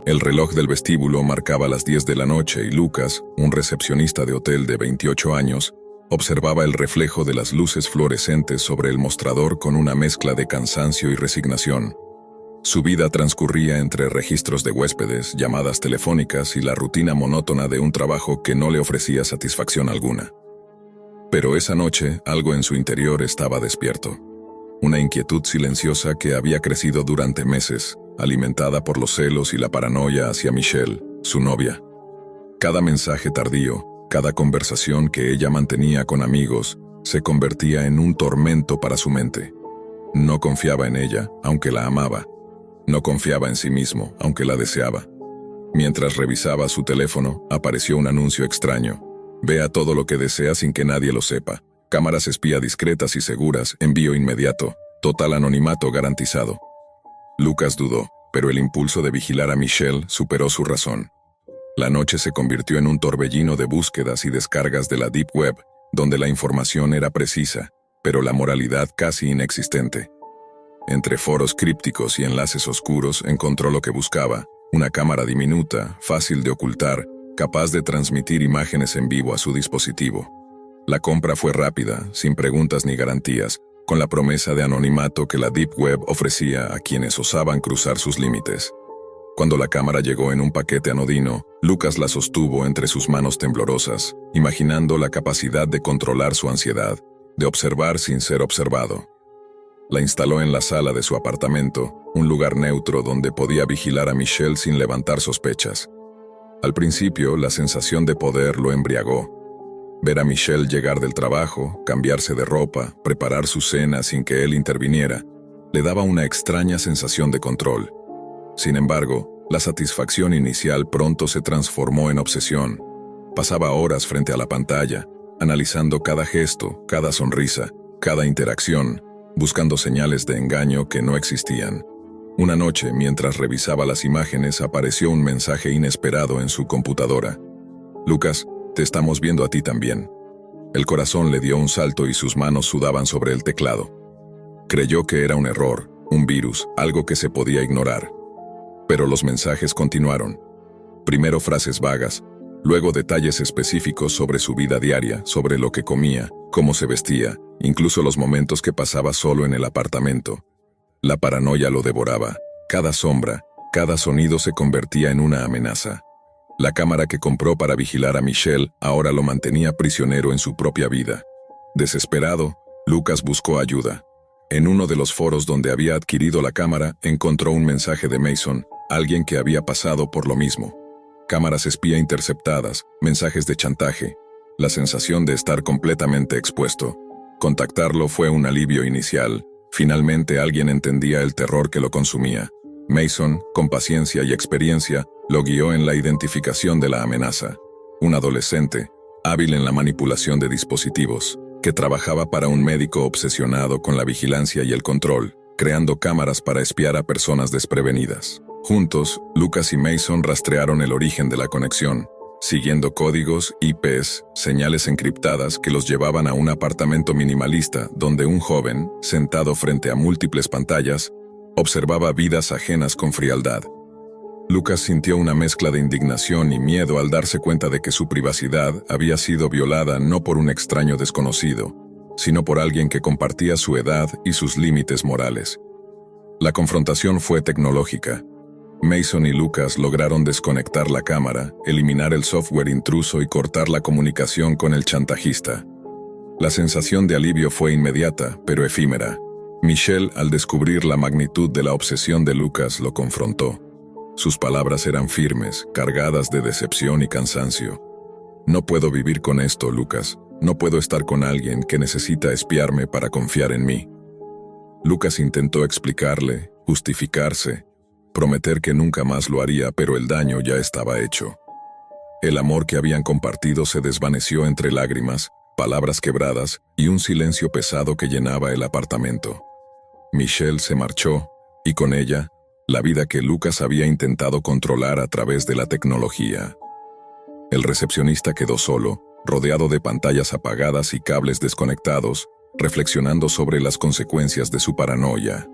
El reloj del vestíbulo marcaba las 10 de la noche y Lucas, un recepcionista de hotel de 28 años, observaba el reflejo de las luces fluorescentes sobre el mostrador con una mezcla de cansancio y resignación. Su vida transcurría entre registros de huéspedes, llamadas telefónicas y la rutina monótona de un trabajo que no le ofrecía satisfacción alguna. Pero esa noche, algo en su interior estaba despierto. Una inquietud silenciosa que había crecido durante meses, alimentada por los celos y la paranoia hacia Michelle, su novia. Cada mensaje tardío, cada conversación que ella mantenía con amigos, se convertía en un tormento para su mente. No confiaba en ella, aunque la amaba. No confiaba en sí mismo, aunque la deseaba. Mientras revisaba su teléfono, apareció un anuncio extraño. Vea todo lo que desea sin que nadie lo sepa. Cámaras espía discretas y seguras, envío inmediato, total anonimato garantizado. Lucas dudó, pero el impulso de vigilar a Michelle superó su razón. La noche se convirtió en un torbellino de búsquedas y descargas de la Deep Web, donde la información era precisa, pero la moralidad casi inexistente. Entre foros crípticos y enlaces oscuros encontró lo que buscaba, una cámara diminuta, fácil de ocultar, capaz de transmitir imágenes en vivo a su dispositivo. La compra fue rápida, sin preguntas ni garantías, con la promesa de anonimato que la Deep Web ofrecía a quienes osaban cruzar sus límites. Cuando la cámara llegó en un paquete anodino, Lucas la sostuvo entre sus manos temblorosas, imaginando la capacidad de controlar su ansiedad, de observar sin ser observado. La instaló en la sala de su apartamento, un lugar neutro donde podía vigilar a Michelle sin levantar sospechas. Al principio, la sensación de poder lo embriagó. Ver a Michelle llegar del trabajo, cambiarse de ropa, preparar su cena sin que él interviniera, le daba una extraña sensación de control. Sin embargo, la satisfacción inicial pronto se transformó en obsesión. Pasaba horas frente a la pantalla, analizando cada gesto, cada sonrisa, cada interacción, buscando señales de engaño que no existían. Una noche, mientras revisaba las imágenes, apareció un mensaje inesperado en su computadora. Lucas, te estamos viendo a ti también. El corazón le dio un salto y sus manos sudaban sobre el teclado. Creyó que era un error, un virus, algo que se podía ignorar. Pero los mensajes continuaron. Primero frases vagas, luego detalles específicos sobre su vida diaria, sobre lo que comía, cómo se vestía, incluso los momentos que pasaba solo en el apartamento. La paranoia lo devoraba. Cada sombra, cada sonido se convertía en una amenaza. La cámara que compró para vigilar a Michelle ahora lo mantenía prisionero en su propia vida. Desesperado, Lucas buscó ayuda. En uno de los foros donde había adquirido la cámara, encontró un mensaje de Mason, alguien que había pasado por lo mismo. Cámaras espía interceptadas, mensajes de chantaje, la sensación de estar completamente expuesto. Contactarlo fue un alivio inicial. Finalmente alguien entendía el terror que lo consumía. Mason, con paciencia y experiencia, lo guió en la identificación de la amenaza. Un adolescente, hábil en la manipulación de dispositivos, que trabajaba para un médico obsesionado con la vigilancia y el control, creando cámaras para espiar a personas desprevenidas. Juntos, Lucas y Mason rastrearon el origen de la conexión, siguiendo códigos, IPs, señales encriptadas que los llevaban a un apartamento minimalista donde un joven, sentado frente a múltiples pantallas, observaba vidas ajenas con frialdad. Lucas sintió una mezcla de indignación y miedo al darse cuenta de que su privacidad había sido violada no por un extraño desconocido, sino por alguien que compartía su edad y sus límites morales. La confrontación fue tecnológica. Mason y Lucas lograron desconectar la cámara, eliminar el software intruso y cortar la comunicación con el chantajista. La sensación de alivio fue inmediata, pero efímera. Michelle, al descubrir la magnitud de la obsesión de Lucas, lo confrontó. Sus palabras eran firmes, cargadas de decepción y cansancio. No puedo vivir con esto, Lucas. No puedo estar con alguien que necesita espiarme para confiar en mí. Lucas intentó explicarle, justificarse, prometer que nunca más lo haría, pero el daño ya estaba hecho. El amor que habían compartido se desvaneció entre lágrimas, palabras quebradas y un silencio pesado que llenaba el apartamento. Michelle se marchó, y con ella, la vida que Lucas había intentado controlar a través de la tecnología. El recepcionista quedó solo, rodeado de pantallas apagadas y cables desconectados, reflexionando sobre las consecuencias de su paranoia.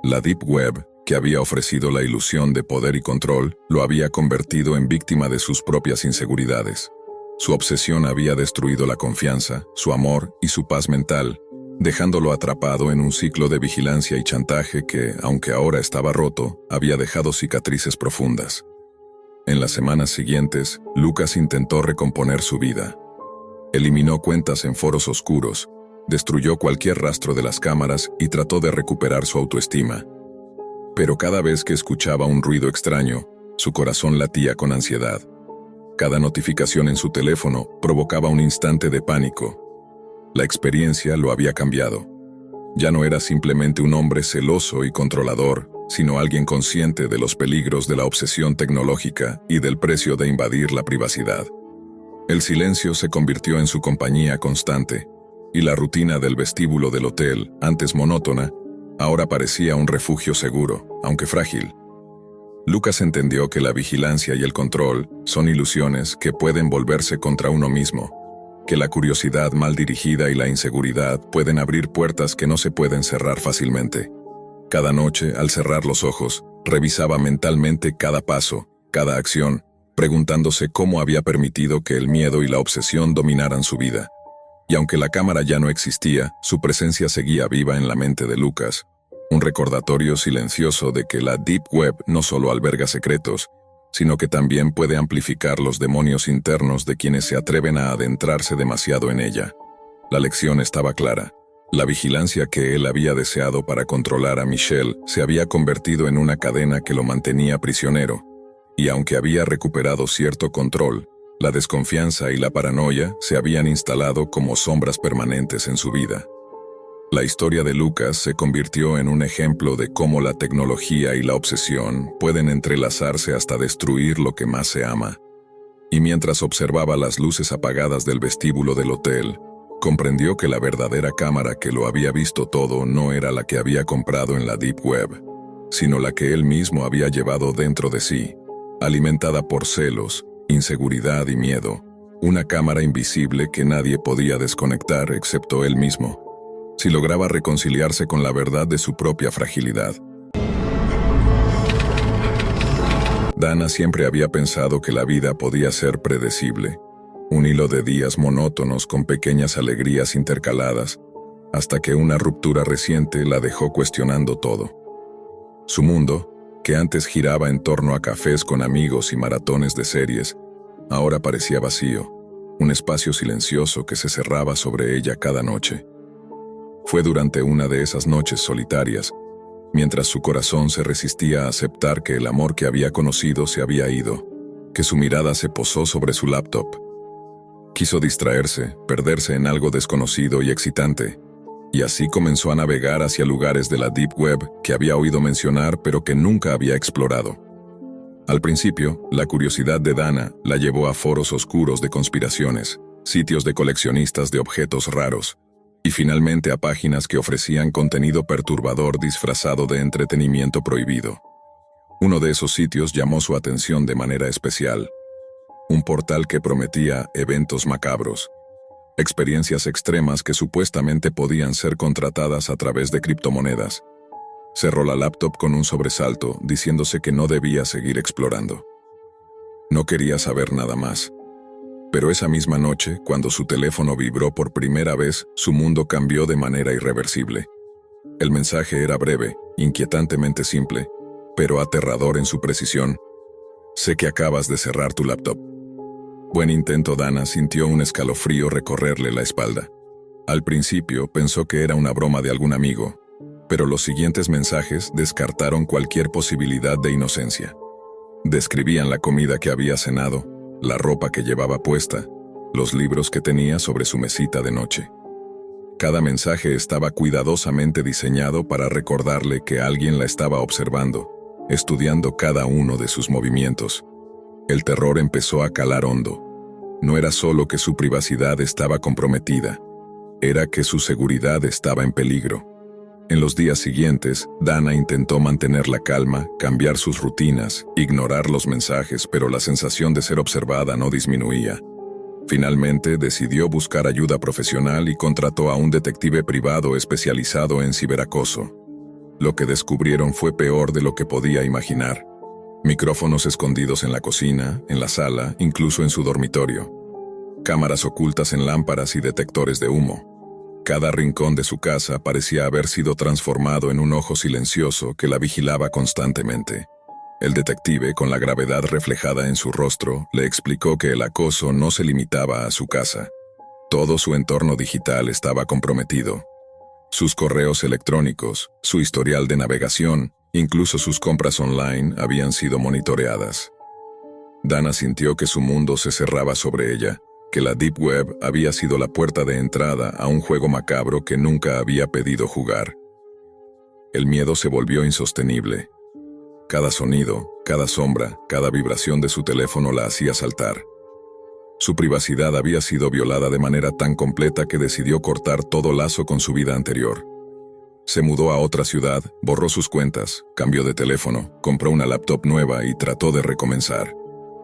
La Deep Web, que había ofrecido la ilusión de poder y control, lo había convertido en víctima de sus propias inseguridades. Su obsesión había destruido la confianza, su amor y su paz mental, dejándolo atrapado en un ciclo de vigilancia y chantaje que, aunque ahora estaba roto, había dejado cicatrices profundas. En las semanas siguientes, Lucas intentó recomponer su vida. Eliminó cuentas en foros oscuros, destruyó cualquier rastro de las cámaras y trató de recuperar su autoestima. Pero cada vez que escuchaba un ruido extraño, su corazón latía con ansiedad. Cada notificación en su teléfono provocaba un instante de pánico. La experiencia lo había cambiado. Ya no era simplemente un hombre celoso y controlador, sino alguien consciente de los peligros de la obsesión tecnológica y del precio de invadir la privacidad. El silencio se convirtió en su compañía constante, y la rutina del vestíbulo del hotel, antes monótona, ahora parecía un refugio seguro, aunque frágil. Lucas entendió que la vigilancia y el control son ilusiones que pueden volverse contra uno mismo, que la curiosidad mal dirigida y la inseguridad pueden abrir puertas que no se pueden cerrar fácilmente. Cada noche, al cerrar los ojos, revisaba mentalmente cada paso, cada acción, preguntándose cómo había permitido que el miedo y la obsesión dominaran su vida. Y aunque la cámara ya no existía, su presencia seguía viva en la mente de Lucas, un recordatorio silencioso de que la Deep Web no solo alberga secretos, sino que también puede amplificar los demonios internos de quienes se atreven a adentrarse demasiado en ella. La lección estaba clara. La vigilancia que él había deseado para controlar a Michelle se había convertido en una cadena que lo mantenía prisionero, y aunque había recuperado cierto control, la desconfianza y la paranoia se habían instalado como sombras permanentes en su vida. La historia de Lucas se convirtió en un ejemplo de cómo la tecnología y la obsesión pueden entrelazarse hasta destruir lo que más se ama. Y mientras observaba las luces apagadas del vestíbulo del hotel, comprendió que la verdadera cámara que lo había visto todo no era la que había comprado en la Deep Web, sino la que él mismo había llevado dentro de sí, alimentada por celos, inseguridad y miedo, una cámara invisible que nadie podía desconectar excepto él mismo, si lograba reconciliarse con la verdad de su propia fragilidad. Dana siempre había pensado que la vida podía ser predecible, un hilo de días monótonos con pequeñas alegrías intercaladas, hasta que una ruptura reciente la dejó cuestionando todo. Su mundo, que antes giraba en torno a cafés con amigos y maratones de series, ahora parecía vacío, un espacio silencioso que se cerraba sobre ella cada noche. Fue durante una de esas noches solitarias, mientras su corazón se resistía a aceptar que el amor que había conocido se había ido, que su mirada se posó sobre su laptop. Quiso distraerse, perderse en algo desconocido y excitante, y así comenzó a navegar hacia lugares de la Deep Web que había oído mencionar pero que nunca había explorado. Al principio, la curiosidad de Dana la llevó a foros oscuros de conspiraciones, sitios de coleccionistas de objetos raros, y finalmente a páginas que ofrecían contenido perturbador disfrazado de entretenimiento prohibido. Uno de esos sitios llamó su atención de manera especial. Un portal que prometía eventos macabros, experiencias extremas que supuestamente podían ser contratadas a través de criptomonedas. Cerró la laptop con un sobresalto, diciéndose que no debía seguir explorando. No quería saber nada más. Pero esa misma noche, cuando su teléfono vibró por primera vez, su mundo cambió de manera irreversible. El mensaje era breve, inquietantemente simple, pero aterrador en su precisión. Sé que acabas de cerrar tu laptop. Buen intento. Dana sintió un escalofrío recorrerle la espalda. Al principio pensó que era una broma de algún amigo, pero los siguientes mensajes descartaron cualquier posibilidad de inocencia. Describían la comida que había cenado, la ropa que llevaba puesta, los libros que tenía sobre su mesita de noche. Cada mensaje estaba cuidadosamente diseñado para recordarle que alguien la estaba observando, estudiando cada uno de sus movimientos. El terror empezó a calar hondo. No era solo que su privacidad estaba comprometida, era que su seguridad estaba en peligro. En los días siguientes, Dana intentó mantener la calma, cambiar sus rutinas, ignorar los mensajes, pero la sensación de ser observada no disminuía. Finalmente, decidió buscar ayuda profesional y contrató a un detective privado especializado en ciberacoso. lo que descubrieron fue peor de lo que podía imaginar. Micrófonos escondidos en la cocina, en la sala, incluso en su dormitorio. Cámaras ocultas en lámparas y detectores de humo. Cada rincón de su casa parecía haber sido transformado en un ojo silencioso que la vigilaba constantemente. El detective, con la gravedad reflejada en su rostro, le explicó que el acoso no se limitaba a su casa. Todo su entorno digital estaba comprometido. Sus correos electrónicos, su historial de navegación, incluso sus compras online habían sido monitoreadas. Dana sintió que su mundo se cerraba sobre ella, que la Deep Web había sido la puerta de entrada a un juego macabro que nunca había pedido jugar. El miedo se volvió insostenible. Cada sonido, cada sombra, cada vibración de su teléfono la hacía saltar. Su privacidad había sido violada de manera tan completa que decidió cortar todo lazo con su vida anterior. Se mudó a otra ciudad, borró sus cuentas, cambió de teléfono, compró una laptop nueva y trató de recomenzar.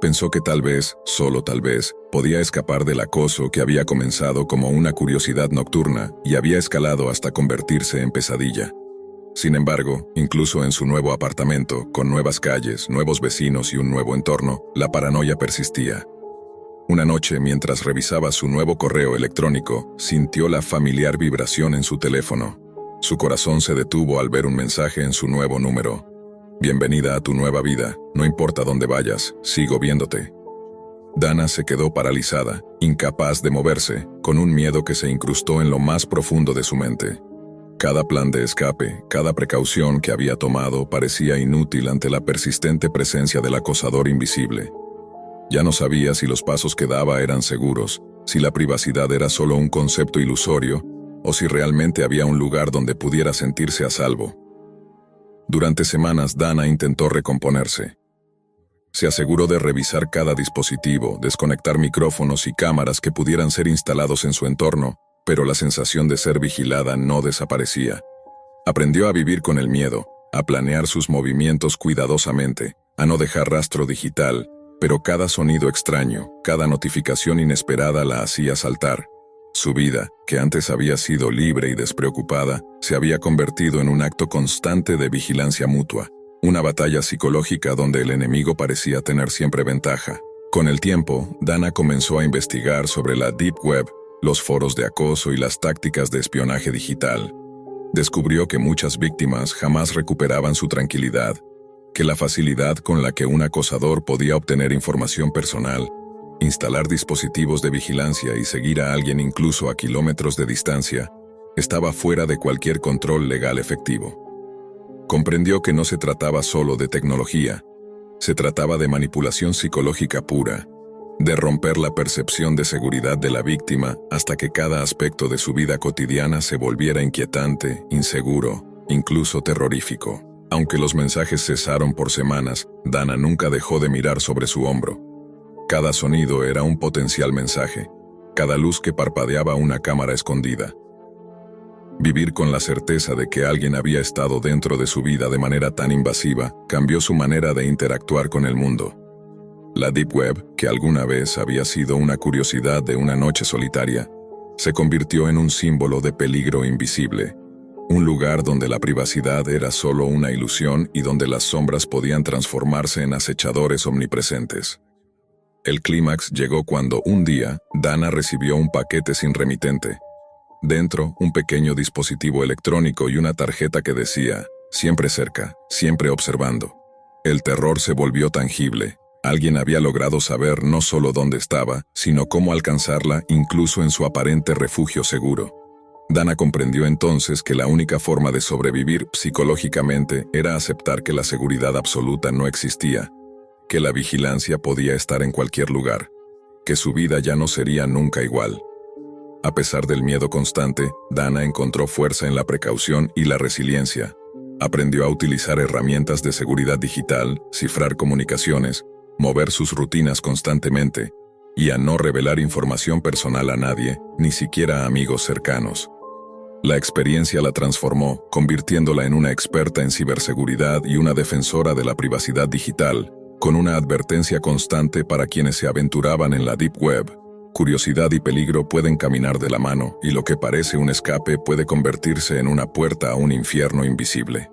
Pensó que tal vez, solo tal vez, podía escapar del acoso que había comenzado como una curiosidad nocturna y había escalado hasta convertirse en pesadilla. Sin embargo, incluso en su nuevo apartamento, con nuevas calles, nuevos vecinos y un nuevo entorno, la paranoia persistía. Una noche, mientras revisaba su nuevo correo electrónico, sintió la familiar vibración en su teléfono. Su corazón se detuvo al ver un mensaje en su nuevo número. Bienvenida a tu nueva vida, no importa dónde vayas, sigo viéndote. Dana se quedó paralizada, incapaz de moverse, con un miedo que se incrustó en lo más profundo de su mente. Cada plan de escape, cada precaución que había tomado parecía inútil ante la persistente presencia del acosador invisible. Ya no sabía si los pasos que daba eran seguros, si la privacidad era solo un concepto ilusorio, o si realmente había un lugar donde pudiera sentirse a salvo. Durante semanas, Dana intentó recomponerse. Se aseguró de revisar cada dispositivo, desconectar micrófonos y cámaras que pudieran ser instalados en su entorno, pero la sensación de ser vigilada no desaparecía. Aprendió a vivir con el miedo, a planear sus movimientos cuidadosamente, a no dejar rastro digital, pero cada sonido extraño, cada notificación inesperada la hacía saltar. Su vida, que antes había sido libre y despreocupada, se había convertido en un acto constante de vigilancia mutua, una batalla psicológica donde el enemigo parecía tener siempre ventaja. Con el tiempo, Dana comenzó a investigar sobre la Deep Web, los foros de acoso y las tácticas de espionaje digital. Descubrió que muchas víctimas jamás recuperaban su tranquilidad, que la facilidad con la que un acosador podía obtener información personal, instalar dispositivos de vigilancia y seguir a alguien incluso a kilómetros de distancia, estaba fuera de cualquier control legal efectivo. Comprendió que no se trataba solo de tecnología, se trataba de manipulación psicológica pura, de romper la percepción de seguridad de la víctima hasta que cada aspecto de su vida cotidiana se volviera inquietante, inseguro, incluso terrorífico. Aunque los mensajes cesaron por semanas, Dana nunca dejó de mirar sobre su hombro. Cada sonido era un potencial mensaje, cada luz que parpadeaba una cámara escondida. Vivir con la certeza de que alguien había estado dentro de su vida de manera tan invasiva cambió su manera de interactuar con el mundo. La Deep Web, que alguna vez había sido una curiosidad de una noche solitaria, se convirtió en un símbolo de peligro invisible. Un lugar donde la privacidad era solo una ilusión y donde las sombras podían transformarse en acechadores omnipresentes. El clímax llegó cuando, un día, Dana recibió un paquete sin remitente. Dentro, un pequeño dispositivo electrónico y una tarjeta que decía, siempre cerca, siempre observando. El terror se volvió tangible. Alguien había logrado saber no solo dónde estaba, sino cómo alcanzarla incluso en su aparente refugio seguro. Dana comprendió entonces que la única forma de sobrevivir psicológicamente era aceptar que la seguridad absoluta no existía, que la vigilancia podía estar en cualquier lugar, que su vida ya no sería nunca igual. A pesar del miedo constante, Dana encontró fuerza en la precaución y la resiliencia. Aprendió a utilizar herramientas de seguridad digital, cifrar comunicaciones, mover sus rutinas constantemente, y a no revelar información personal a nadie, ni siquiera a amigos cercanos. La experiencia la transformó, convirtiéndola en una experta en ciberseguridad y una defensora de la privacidad digital, con una advertencia constante para quienes se aventuraban en la Deep Web. Curiosidad y peligro pueden caminar de la mano, y lo que parece un escape puede convertirse en una puerta a un infierno invisible.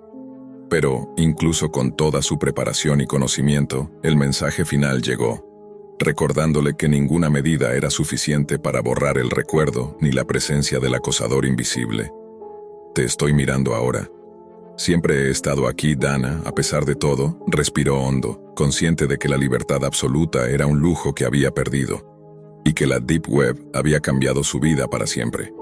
Pero, incluso con toda su preparación y conocimiento, el mensaje final llegó, recordándole que ninguna medida era suficiente para borrar el recuerdo ni la presencia del acosador invisible. «Te estoy mirando ahora. Siempre he estado aquí, Dana, a pesar de todo», respiró hondo, consciente de que la libertad absoluta era un lujo que había perdido, y que la Deep Web había cambiado su vida para siempre.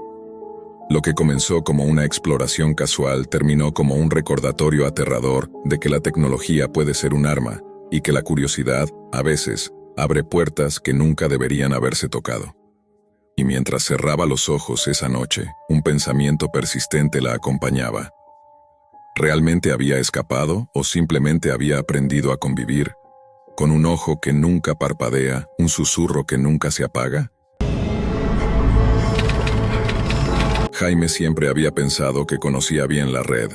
Lo que comenzó como una exploración casual terminó como un recordatorio aterrador de que la tecnología puede ser un arma, y que la curiosidad, a veces, abre puertas que nunca deberían haberse tocado. Y mientras cerraba los ojos esa noche, un pensamiento persistente la acompañaba. ¿Realmente había escapado o simplemente había aprendido a convivir? ¿Con un ojo que nunca parpadea, un susurro que nunca se apaga? Jaime siempre había pensado que conocía bien la red.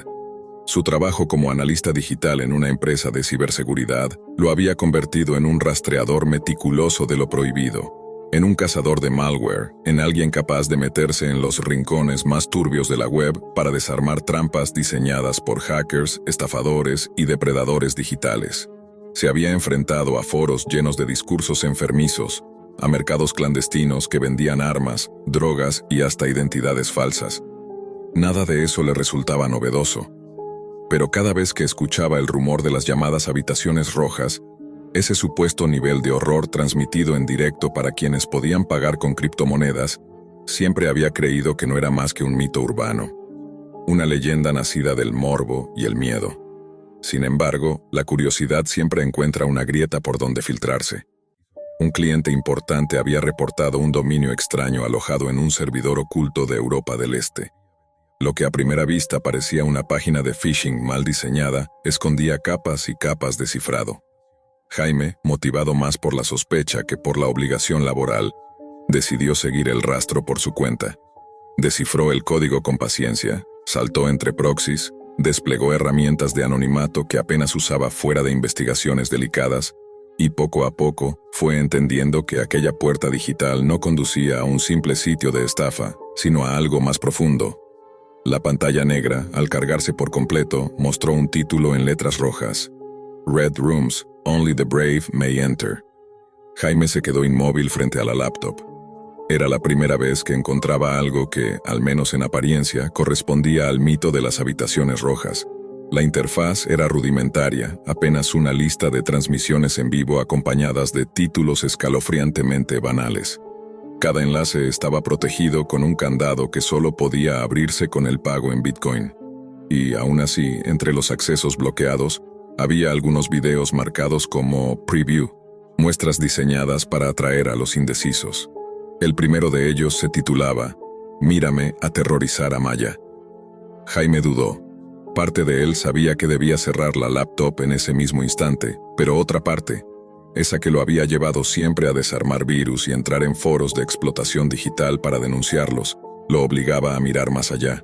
Su trabajo como analista digital en una empresa de ciberseguridad lo había convertido en un rastreador meticuloso de lo prohibido, en un cazador de malware, en alguien capaz de meterse en los rincones más turbios de la web para desarmar trampas diseñadas por hackers, estafadores y depredadores digitales. Se había enfrentado a foros llenos de discursos enfermizos, a mercados clandestinos que vendían armas, drogas y hasta identidades falsas. Nada de eso le resultaba novedoso. Pero cada vez que escuchaba el rumor de las llamadas habitaciones rojas, ese supuesto nivel de horror transmitido en directo para quienes podían pagar con criptomonedas, siempre había creído que no era más que un mito urbano, una leyenda nacida del morbo y el miedo. Sin embargo, la curiosidad siempre encuentra una grieta por donde filtrarse. Un cliente importante había reportado un dominio extraño alojado en un servidor oculto de Europa del Este. Lo que a primera vista parecía una página de phishing mal diseñada, escondía capas y capas de cifrado. Jaime, motivado más por la sospecha que por la obligación laboral, decidió seguir el rastro por su cuenta. Descifró el código con paciencia, saltó entre proxies, desplegó herramientas de anonimato que apenas usaba fuera de investigaciones delicadas, y poco a poco fue entendiendo que aquella puerta digital no conducía a un simple sitio de estafa, sino a algo más profundo. La pantalla negra, al cargarse por completo, mostró un título en letras rojas: Red Rooms, Only the Brave May Enter. Jaime se quedó inmóvil frente a la laptop. Era la primera vez que encontraba algo que, al menos en apariencia, correspondía al mito de las habitaciones rojas. La interfaz era rudimentaria, apenas una lista de transmisiones en vivo acompañadas de títulos escalofriantemente banales. Cada enlace estaba protegido con un candado que solo podía abrirse con el pago en Bitcoin. Y, aún así, entre los accesos bloqueados, había algunos videos marcados como Preview, muestras diseñadas para atraer a los indecisos. El primero de ellos se titulaba Mírame aterrorizar a Maya. Jaime dudó. Parte de él sabía que debía cerrar la laptop en ese mismo instante, pero otra parte, esa que lo había llevado siempre a desarmar virus y entrar en foros de explotación digital para denunciarlos, lo obligaba a mirar más allá.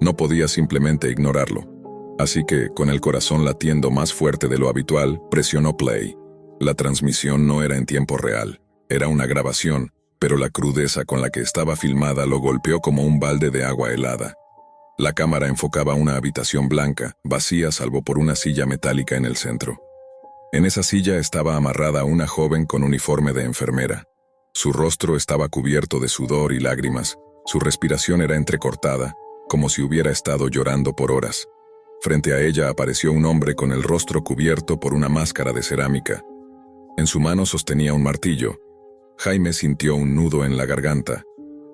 No podía simplemente ignorarlo. Así que, con el corazón latiendo más fuerte de lo habitual, presionó play. La transmisión no era en tiempo real, era una grabación, pero la crudeza con la que estaba filmada lo golpeó como un balde de agua helada. La cámara enfocaba una habitación blanca, vacía salvo por una silla metálica en el centro. En esa silla estaba amarrada una joven con uniforme de enfermera. Su rostro estaba cubierto de sudor y lágrimas, su respiración era entrecortada, como si hubiera estado llorando por horas. Frente a ella apareció un hombre con el rostro cubierto por una máscara de cerámica. En su mano sostenía un martillo. Jaime sintió un nudo en la garganta.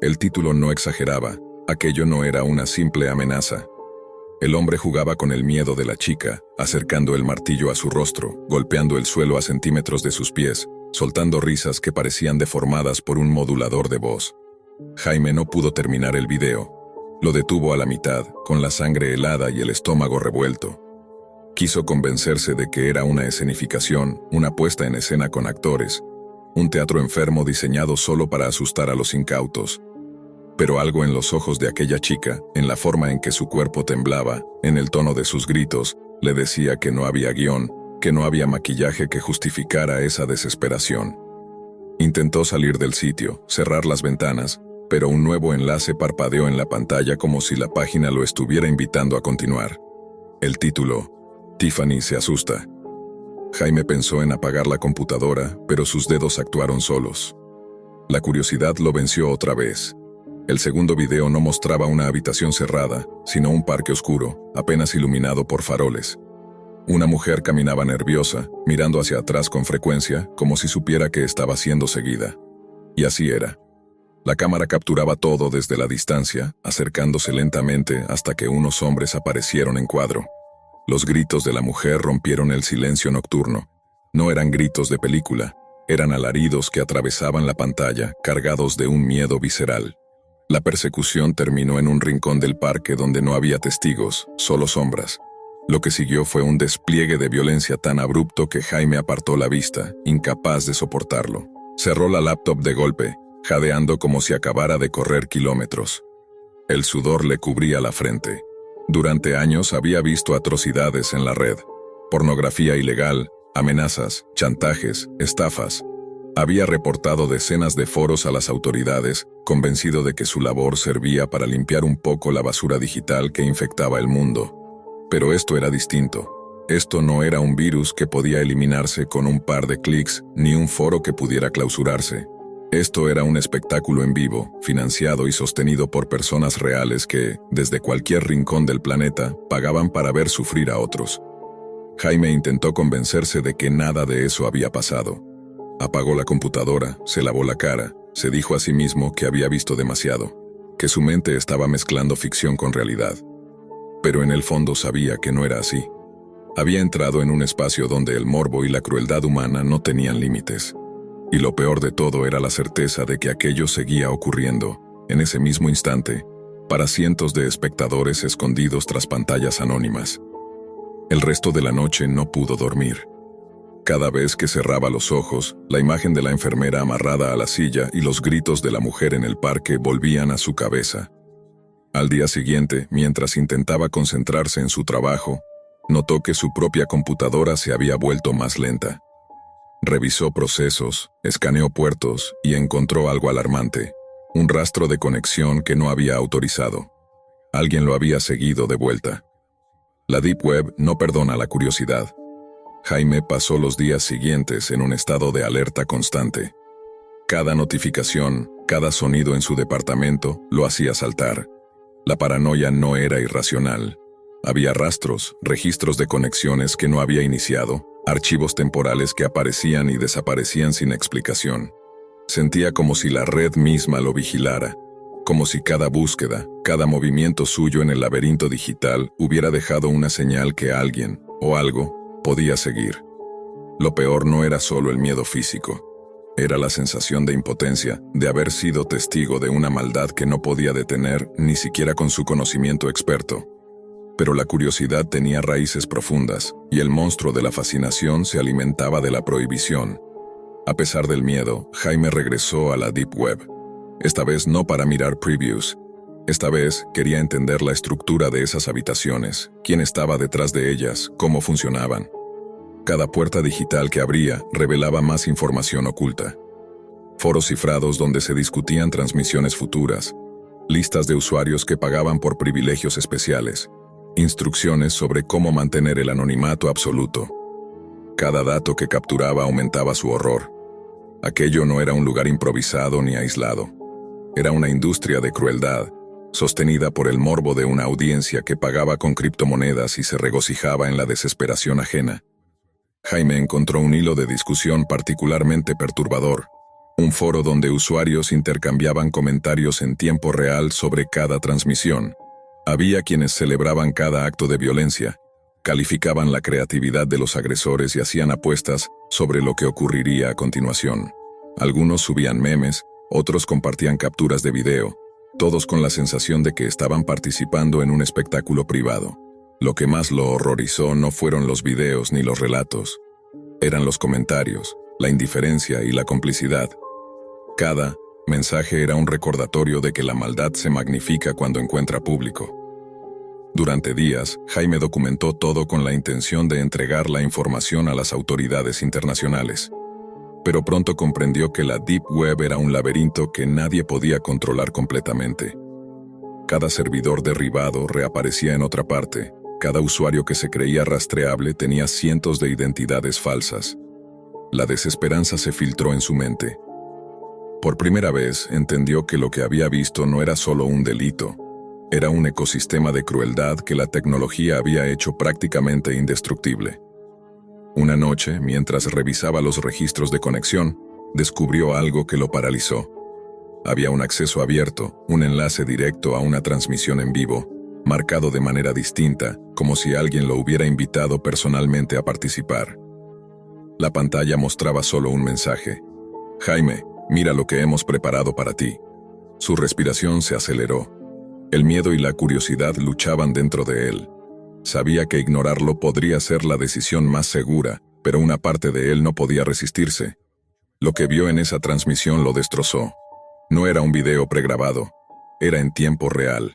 El título no exageraba. Aquello no era una simple amenaza. El hombre jugaba con el miedo de la chica, acercando el martillo a su rostro, golpeando el suelo a centímetros de sus pies, soltando risas que parecían deformadas por un modulador de voz. Jaime no pudo terminar el video. Lo detuvo a la mitad, con la sangre helada y el estómago revuelto. Quiso convencerse de que era una escenificación, una puesta en escena con actores, un teatro enfermo diseñado solo para asustar a los incautos. Pero algo en los ojos de aquella chica, en la forma en que su cuerpo temblaba, en el tono de sus gritos, le decía que no había guión, que no había maquillaje que justificara esa desesperación. Intentó salir del sitio, cerrar las ventanas, pero un nuevo enlace parpadeó en la pantalla como si la página lo estuviera invitando a continuar. El título, Tiffany se asusta. Jaime pensó en apagar la computadora, pero sus dedos actuaron solos. La curiosidad lo venció otra vez. El segundo video no mostraba una habitación cerrada, sino un parque oscuro, apenas iluminado por faroles. Una mujer caminaba nerviosa, mirando hacia atrás con frecuencia, como si supiera que estaba siendo seguida. Y así era. La cámara capturaba todo desde la distancia, acercándose lentamente hasta que unos hombres aparecieron en cuadro. Los gritos de la mujer rompieron el silencio nocturno. No eran gritos de película, eran alaridos que atravesaban la pantalla, cargados de un miedo visceral. La persecución terminó en un rincón del parque donde no había testigos, solo sombras. Lo que siguió fue un despliegue de violencia tan abrupto que Jaime apartó la vista, incapaz de soportarlo. Cerró la laptop de golpe, jadeando como si acabara de correr kilómetros. El sudor le cubría la frente. Durante años había visto atrocidades en la red. Pornografía ilegal, amenazas, chantajes, estafas. Había reportado decenas de foros a las autoridades, convencido de que su labor servía para limpiar un poco la basura digital que infectaba el mundo. Pero esto era distinto. Esto no era un virus que podía eliminarse con un par de clics, ni un foro que pudiera clausurarse. Esto era un espectáculo en vivo, financiado y sostenido por personas reales que, desde cualquier rincón del planeta, pagaban para ver sufrir a otros. Jaime intentó convencerse de que nada de eso había pasado. Apagó la computadora, se lavó la cara, se dijo a sí mismo que había visto demasiado, que su mente estaba mezclando ficción con realidad. Pero en el fondo sabía que no era así. Había entrado en un espacio donde el morbo y la crueldad humana no tenían límites. Y lo peor de todo era la certeza de que aquello seguía ocurriendo, en ese mismo instante, para cientos de espectadores escondidos tras pantallas anónimas. El resto de la noche no pudo dormir. Cada vez que cerraba los ojos, la imagen de la enfermera amarrada a la silla y los gritos de la mujer en el parque volvían a su cabeza. Al día siguiente, mientras intentaba concentrarse en su trabajo, notó que su propia computadora se había vuelto más lenta. Revisó procesos, escaneó puertos y encontró algo alarmante, un rastro de conexión que no había autorizado. Alguien lo había seguido de vuelta. La Deep Web no perdona la curiosidad. Jaime pasó los días siguientes en un estado de alerta constante. Cada notificación, cada sonido en su departamento lo hacía saltar. La paranoia no era irracional. Había rastros, registros de conexiones que no había iniciado, archivos temporales que aparecían y desaparecían sin explicación. Sentía como si la red misma lo vigilara, como si cada búsqueda, cada movimiento suyo en el laberinto digital hubiera dejado una señal que alguien, o algo, podía seguir. Lo peor no era solo el miedo físico. Era la sensación de impotencia, de haber sido testigo de una maldad que no podía detener ni siquiera con su conocimiento experto. Pero la curiosidad tenía raíces profundas, y el monstruo de la fascinación se alimentaba de la prohibición. A pesar del miedo, Jaime regresó a la Deep Web. Esta vez no para mirar previews. Esta vez quería entender la estructura de esas habitaciones, quién estaba detrás de ellas, cómo funcionaban. Cada puerta digital que abría revelaba más información oculta. Foros cifrados donde se discutían transmisiones futuras, listas de usuarios que pagaban por privilegios especiales, instrucciones sobre cómo mantener el anonimato absoluto. Cada dato que capturaba aumentaba su horror. Aquello no era un lugar improvisado ni aislado. Era una industria de crueldad, sostenida por el morbo de una audiencia que pagaba con criptomonedas y se regocijaba en la desesperación ajena. Jaime encontró un hilo de discusión particularmente perturbador, un foro donde usuarios intercambiaban comentarios en tiempo real sobre cada transmisión. Había quienes celebraban cada acto de violencia, calificaban la creatividad de los agresores y hacían apuestas sobre lo que ocurriría a continuación. Algunos subían memes, otros compartían capturas de video, todos con la sensación de que estaban participando en un espectáculo privado. Lo que más lo horrorizó no fueron los videos ni los relatos. Eran los comentarios, la indiferencia y la complicidad. Cada mensaje era un recordatorio de que la maldad se magnifica cuando encuentra público. Durante días, Jaime documentó todo con la intención de entregar la información a las autoridades internacionales. Pero pronto comprendió que la Deep Web era un laberinto que nadie podía controlar completamente. Cada servidor derribado reaparecía en otra parte, Cada usuario que se creía rastreable tenía cientos de identidades falsas. La desesperanza se filtró en su mente. Por primera vez entendió que lo que había visto no era solo un delito, era un ecosistema de crueldad que la tecnología había hecho prácticamente indestructible. Una noche, mientras revisaba los registros de conexión, descubrió algo que lo paralizó. Había un acceso abierto, un enlace directo a una transmisión en vivo, marcado de manera distinta, como si alguien lo hubiera invitado personalmente a participar. La pantalla mostraba solo un mensaje: Jaime, mira lo que hemos preparado para ti. Su respiración se aceleró. El miedo y la curiosidad luchaban dentro de él. Sabía que ignorarlo podría ser la decisión más segura, pero una parte de él no podía resistirse. Lo que vio en esa transmisión lo destrozó. No era un video pregrabado, era en tiempo real.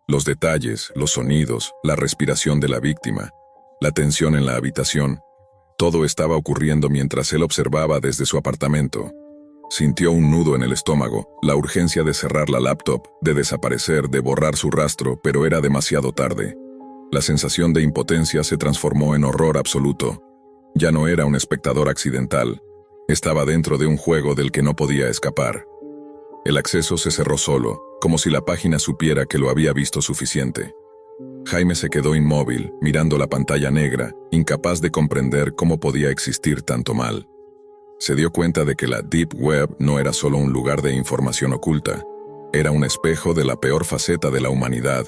Los detalles, los sonidos, la respiración de la víctima, la tensión en la habitación, todo estaba ocurriendo mientras él observaba desde su apartamento. Sintió un nudo en el estómago, la urgencia de cerrar la laptop, de desaparecer, de borrar su rastro, pero era demasiado tarde. La sensación de impotencia se transformó en horror absoluto. Ya no era un espectador accidental. Estaba dentro de un juego del que no podía escapar. El acceso se cerró solo, como si la página supiera que lo había visto suficiente. Jaime se quedó inmóvil, mirando la pantalla negra, incapaz de comprender cómo podía existir tanto mal. Se dio cuenta de que la Deep Web no era solo un lugar de información oculta, era un espejo de la peor faceta de la humanidad,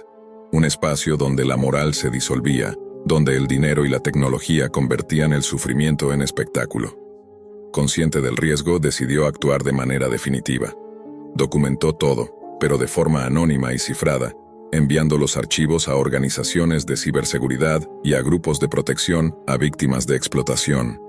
un espacio donde la moral se disolvía, donde el dinero y la tecnología convertían el sufrimiento en espectáculo. Consciente del riesgo, decidió actuar de manera definitiva. Documentó todo, pero de forma anónima y cifrada, enviando los archivos a organizaciones de ciberseguridad y a grupos de protección a víctimas de explotación.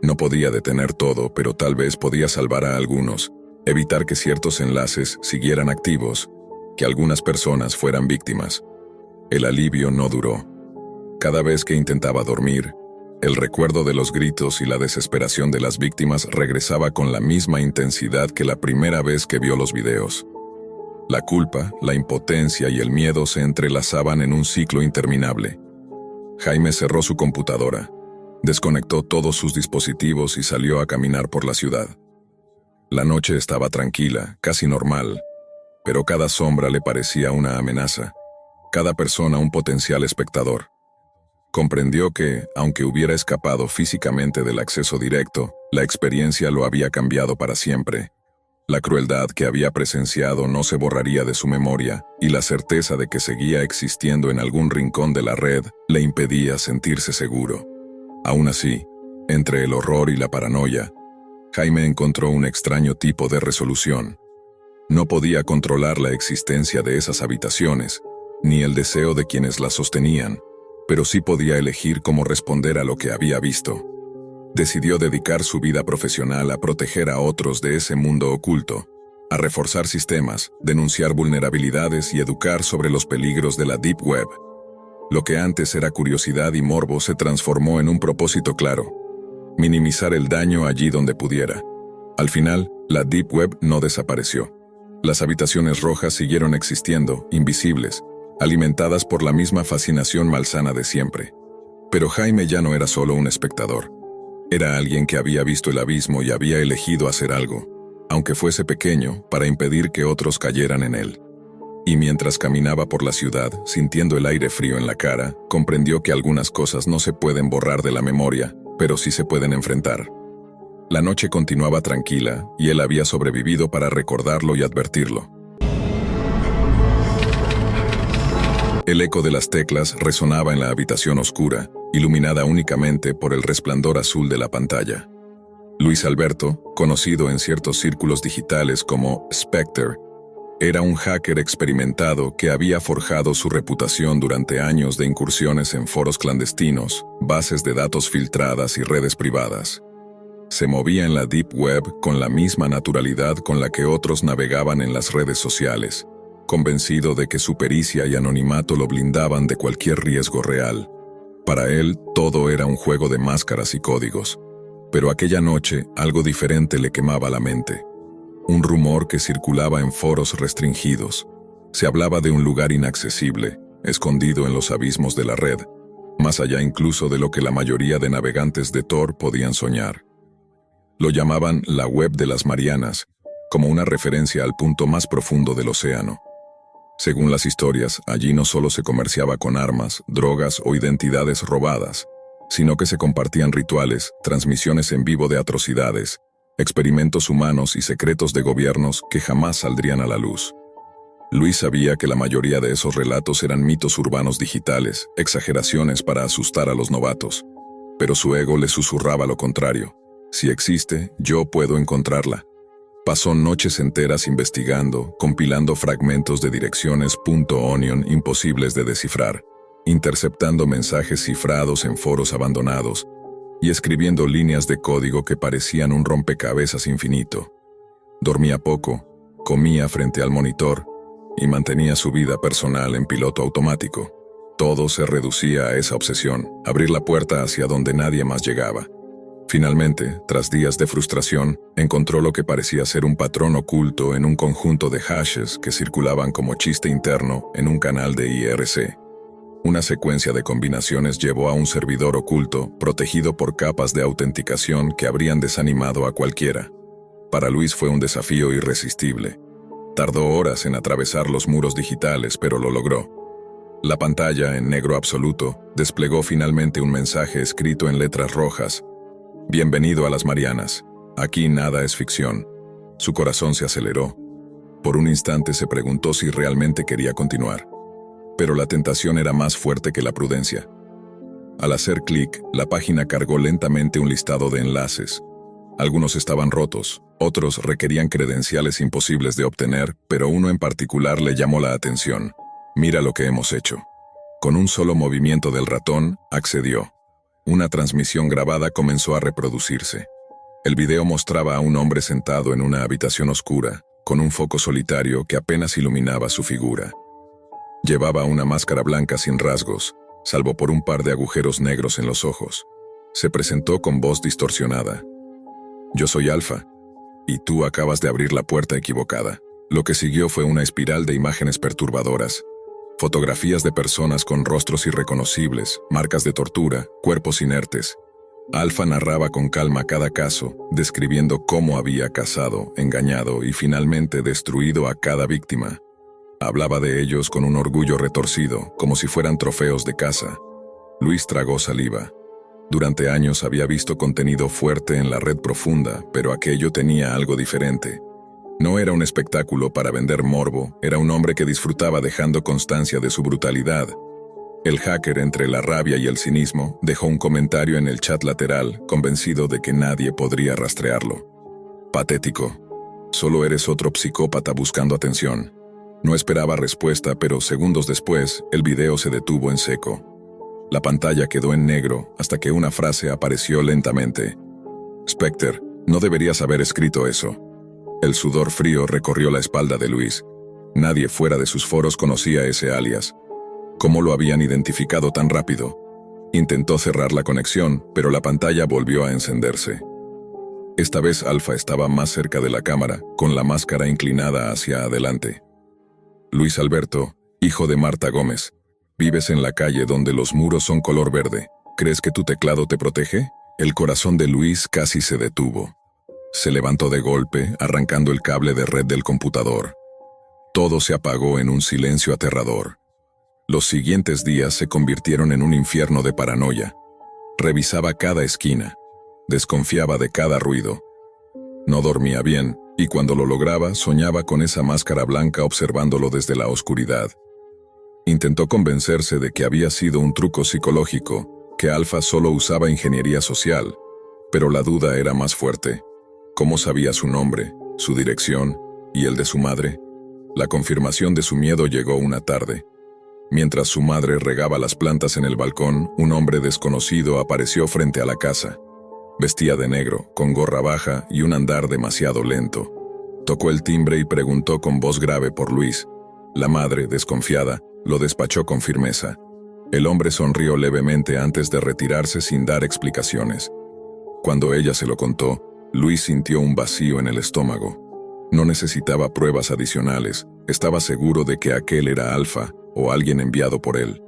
No podía detener todo, pero tal vez podía salvar a algunos, evitar que ciertos enlaces siguieran activos, que algunas personas fueran víctimas. El alivio no duró. Cada vez que intentaba dormir, el recuerdo de los gritos y la desesperación de las víctimas regresaba con la misma intensidad que la primera vez que vio los videos. La culpa, la impotencia y el miedo se entrelazaban en un ciclo interminable. Jaime cerró su computadora, desconectó todos sus dispositivos y salió a caminar por la ciudad. La noche estaba tranquila, casi normal, pero cada sombra le parecía una amenaza, cada persona un potencial espectador. Comprendió que, aunque hubiera escapado físicamente del acceso directo, la experiencia lo había cambiado para siempre. La crueldad que había presenciado no se borraría de su memoria, y la certeza de que seguía existiendo en algún rincón de la red le impedía sentirse seguro. Aún así, entre el horror y la paranoia, Jaime encontró un extraño tipo de resolución. No podía controlar la existencia de esas habitaciones, ni el deseo de quienes las sostenían, pero sí podía elegir cómo responder a lo que había visto. Decidió dedicar su vida profesional a proteger a otros de ese mundo oculto, a reforzar sistemas, denunciar vulnerabilidades y educar sobre los peligros de la Deep Web. Lo que antes era curiosidad y morbo se transformó en un propósito claro: minimizar el daño allí donde pudiera. Al final, la Deep Web no desapareció. Las habitaciones rojas siguieron existiendo, invisibles, alimentadas por la misma fascinación malsana de siempre. Pero Jaime ya no era solo un espectador. Era alguien que había visto el abismo y había elegido hacer algo, aunque fuese pequeño, para impedir que otros cayeran en él. Y mientras caminaba por la ciudad, sintiendo el aire frío en la cara, comprendió que algunas cosas no se pueden borrar de la memoria, pero sí se pueden enfrentar. La noche continuaba tranquila, y él había sobrevivido para recordarlo y advertirlo. El eco de las teclas resonaba en la habitación oscura, iluminada únicamente por el resplandor azul de la pantalla. Luis Alberto, conocido en ciertos círculos digitales como Spectre, era un hacker experimentado que había forjado su reputación durante años de incursiones en foros clandestinos, bases de datos filtradas y redes privadas. Se movía en la Deep Web con la misma naturalidad con la que otros navegaban en las redes sociales, convencido de que su pericia y anonimato lo blindaban de cualquier riesgo real. Para él, todo era un juego de máscaras y códigos. Pero aquella noche, algo diferente le quemaba la mente. Un rumor que circulaba en foros restringidos. Se hablaba de un lugar inaccesible, escondido en los abismos de la red, más allá incluso de lo que la mayoría de navegantes de Tor podían soñar. Lo llamaban la Web de las Marianas, como una referencia al punto más profundo del océano. Según las historias, allí no solo se comerciaba con armas, drogas o identidades robadas, sino que se compartían rituales, transmisiones en vivo de atrocidades, experimentos humanos y secretos de gobiernos que jamás saldrían a la luz. Luis sabía que la mayoría de esos relatos eran mitos urbanos digitales, exageraciones para asustar a los novatos, pero su ego le susurraba lo contrario. Si existe, yo puedo encontrarla. Pasó noches enteras investigando, compilando fragmentos de direcciones .onion imposibles de descifrar, interceptando mensajes cifrados en foros abandonados y escribiendo líneas de código que parecían un rompecabezas infinito. Dormía poco, comía frente al monitor y mantenía su vida personal en piloto automático. Todo se reducía a esa obsesión, abrir la puerta hacia donde nadie más llegaba. Finalmente, tras días de frustración, encontró lo que parecía ser un patrón oculto en un conjunto de hashes que circulaban como chiste interno en un canal de IRC. Una secuencia de combinaciones llevó a un servidor oculto, protegido por capas de autenticación que habrían desanimado a cualquiera. Para Luis fue un desafío irresistible. Tardó horas en atravesar los muros digitales, pero lo logró. La pantalla, en negro absoluto, desplegó finalmente un mensaje escrito en letras rojas. Bienvenido a las Marianas. Aquí nada es ficción. Su corazón se aceleró. Por un instante se preguntó si realmente quería continuar. Pero la tentación era más fuerte que la prudencia. Al hacer clic, la página cargó lentamente un listado de enlaces. Algunos estaban rotos, otros requerían credenciales imposibles de obtener, pero uno en particular le llamó la atención. Mira lo que hemos hecho. Con un solo movimiento del ratón, accedió. Una transmisión grabada comenzó a reproducirse. El video mostraba a un hombre sentado en una habitación oscura, con un foco solitario que apenas iluminaba su figura. Llevaba una máscara blanca sin rasgos, salvo por un par de agujeros negros en los ojos. Se presentó con voz distorsionada. Yo soy Alpha, y tú acabas de abrir la puerta equivocada. Lo que siguió fue una espiral de imágenes perturbadoras. Fotografías de personas con rostros irreconocibles, marcas de tortura, cuerpos inertes. Alpha narraba con calma cada caso, describiendo cómo había cazado, engañado y finalmente destruido a cada víctima. Hablaba de ellos con un orgullo retorcido, como si fueran trofeos de caza. Luis tragó saliva. Durante años había visto contenido fuerte en la red profunda, pero aquello tenía algo diferente. No era un espectáculo para vender morbo, era un hombre que disfrutaba dejando constancia de su brutalidad. El hacker, entre la rabia y el cinismo, dejó un comentario en el chat lateral, convencido de que nadie podría rastrearlo. Patético. Solo eres otro psicópata buscando atención. No esperaba respuesta, pero segundos después, el video se detuvo en seco. La pantalla quedó en negro hasta que una frase apareció lentamente. Spectre, no deberías haber escrito eso. El sudor frío recorrió la espalda de Luis. Nadie fuera de sus foros conocía ese alias. ¿Cómo lo habían identificado tan rápido? Intentó cerrar la conexión, pero la pantalla volvió a encenderse. Esta vez Alpha estaba más cerca de la cámara, con la máscara inclinada hacia adelante. Luis Alberto, hijo de Marta Gómez, vives en la calle donde los muros son color verde. ¿Crees que tu teclado te protege? El corazón de Luis casi se detuvo. Se levantó de golpe, arrancando el cable de red del computador. Todo se apagó en un silencio aterrador. Los siguientes días se convirtieron en un infierno de paranoia. Revisaba cada esquina. Desconfiaba de cada ruido. No dormía bien, y cuando lo lograba, soñaba con esa máscara blanca observándolo desde la oscuridad. Intentó convencerse de que había sido un truco psicológico, que Alpha solo usaba ingeniería social, pero la duda era más fuerte. ¿Cómo sabía su nombre, su dirección y el de su madre? La confirmación de su miedo llegó una tarde. Mientras su madre regaba las plantas en el balcón, un hombre desconocido apareció frente a la casa. Vestía de negro, con gorra baja y un andar demasiado lento. Tocó el timbre y preguntó con voz grave por Luis. La madre, desconfiada, lo despachó con firmeza. El hombre sonrió levemente antes de retirarse sin dar explicaciones. Cuando ella se lo contó, Luis sintió un vacío en el estómago. No necesitaba pruebas adicionales, estaba seguro de que aquel era Alpha o alguien enviado por él.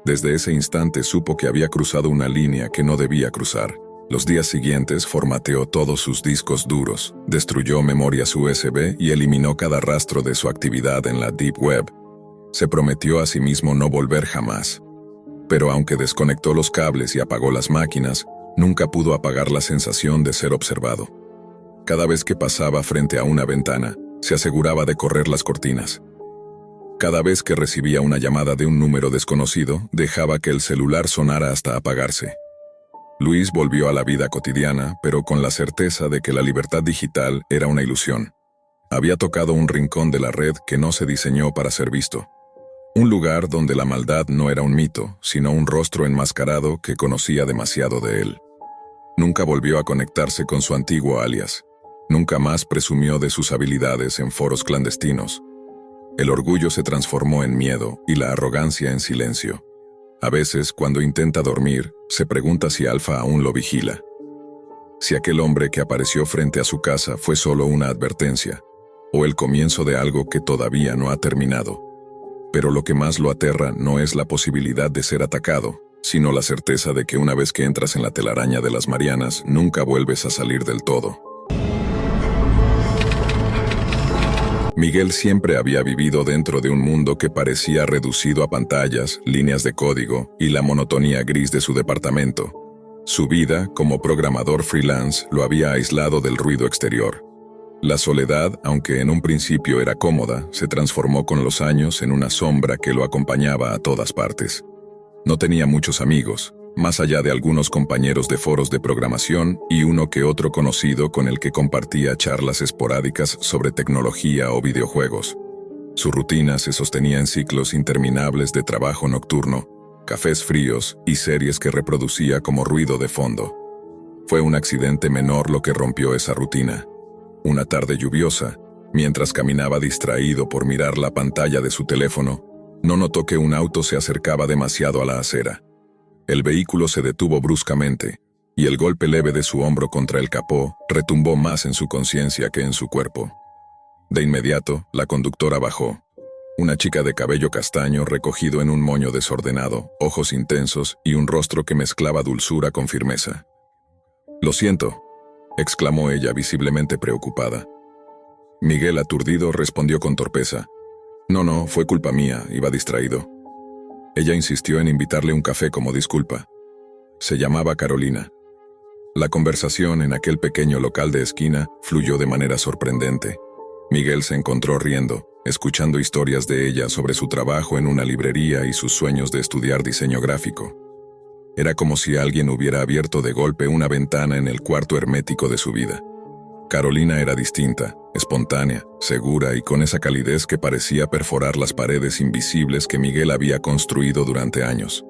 Desde ese instante supo que había cruzado una línea que no debía cruzar. Los días siguientes formateó todos sus discos duros, destruyó memorias USB y eliminó cada rastro de su actividad en la Deep Web. Se prometió a sí mismo no volver jamás. Pero aunque desconectó los cables y apagó las máquinas, nunca pudo apagar la sensación de ser observado. Cada vez que pasaba frente a una ventana, se aseguraba de correr las cortinas. Cada vez que recibía una llamada de un número desconocido, dejaba que el celular sonara hasta apagarse. Luis volvió a la vida cotidiana, pero con la certeza de que la libertad digital era una ilusión. Había tocado un rincón de la red que no se diseñó para ser visto. Un lugar donde la maldad no era un mito, sino un rostro enmascarado que conocía demasiado de él. Nunca volvió a conectarse con su antiguo alias. Nunca más presumió de sus habilidades en foros clandestinos. El orgullo se transformó en miedo y la arrogancia en silencio. A veces, cuando intenta dormir, se pregunta si Alfa aún lo vigila. Si aquel hombre que apareció frente a su casa fue solo una advertencia, o el comienzo de algo que todavía no ha terminado. Pero lo que más lo aterra no es la posibilidad de ser atacado, sino la certeza de que una vez que entras en la telaraña de las Marianas, nunca vuelves a salir del todo. Miguel siempre había vivido dentro de un mundo que parecía reducido a pantallas, líneas de código y la monotonía gris de su departamento. Su vida, como programador freelance, lo había aislado del ruido exterior. La soledad, aunque en un principio era cómoda, se transformó con los años en una sombra que lo acompañaba a todas partes. No tenía muchos amigos, más allá de algunos compañeros de foros de programación y uno que otro conocido con el que compartía charlas esporádicas sobre tecnología o videojuegos. Su rutina se sostenía en ciclos interminables de trabajo nocturno, cafés fríos y series que reproducía como ruido de fondo. Fue un accidente menor lo que rompió esa rutina. Una tarde lluviosa, mientras caminaba distraído por mirar la pantalla de su teléfono, no notó que un auto se acercaba demasiado a la acera. El vehículo se detuvo bruscamente, y el golpe leve de su hombro contra el capó retumbó más en su conciencia que en su cuerpo. De inmediato, la conductora bajó. Una chica de cabello castaño recogido en un moño desordenado, ojos intensos y un rostro que mezclaba dulzura con firmeza. «Lo siento», exclamó ella visiblemente preocupada. Miguel, aturdido, respondió con torpeza. No, fue culpa mía, iba distraído». Ella insistió en invitarle un café como disculpa. Se llamaba Carolina. La conversación en aquel pequeño local de esquina fluyó de manera sorprendente. Miguel se encontró riendo, escuchando historias de ella sobre su trabajo en una librería y sus sueños de estudiar diseño gráfico. Era como si alguien hubiera abierto de golpe una ventana en el cuarto hermético de su vida. Carolina era distinta, espontánea, segura y con esa calidez que parecía perforar las paredes invisibles que Miguel había construido durante años.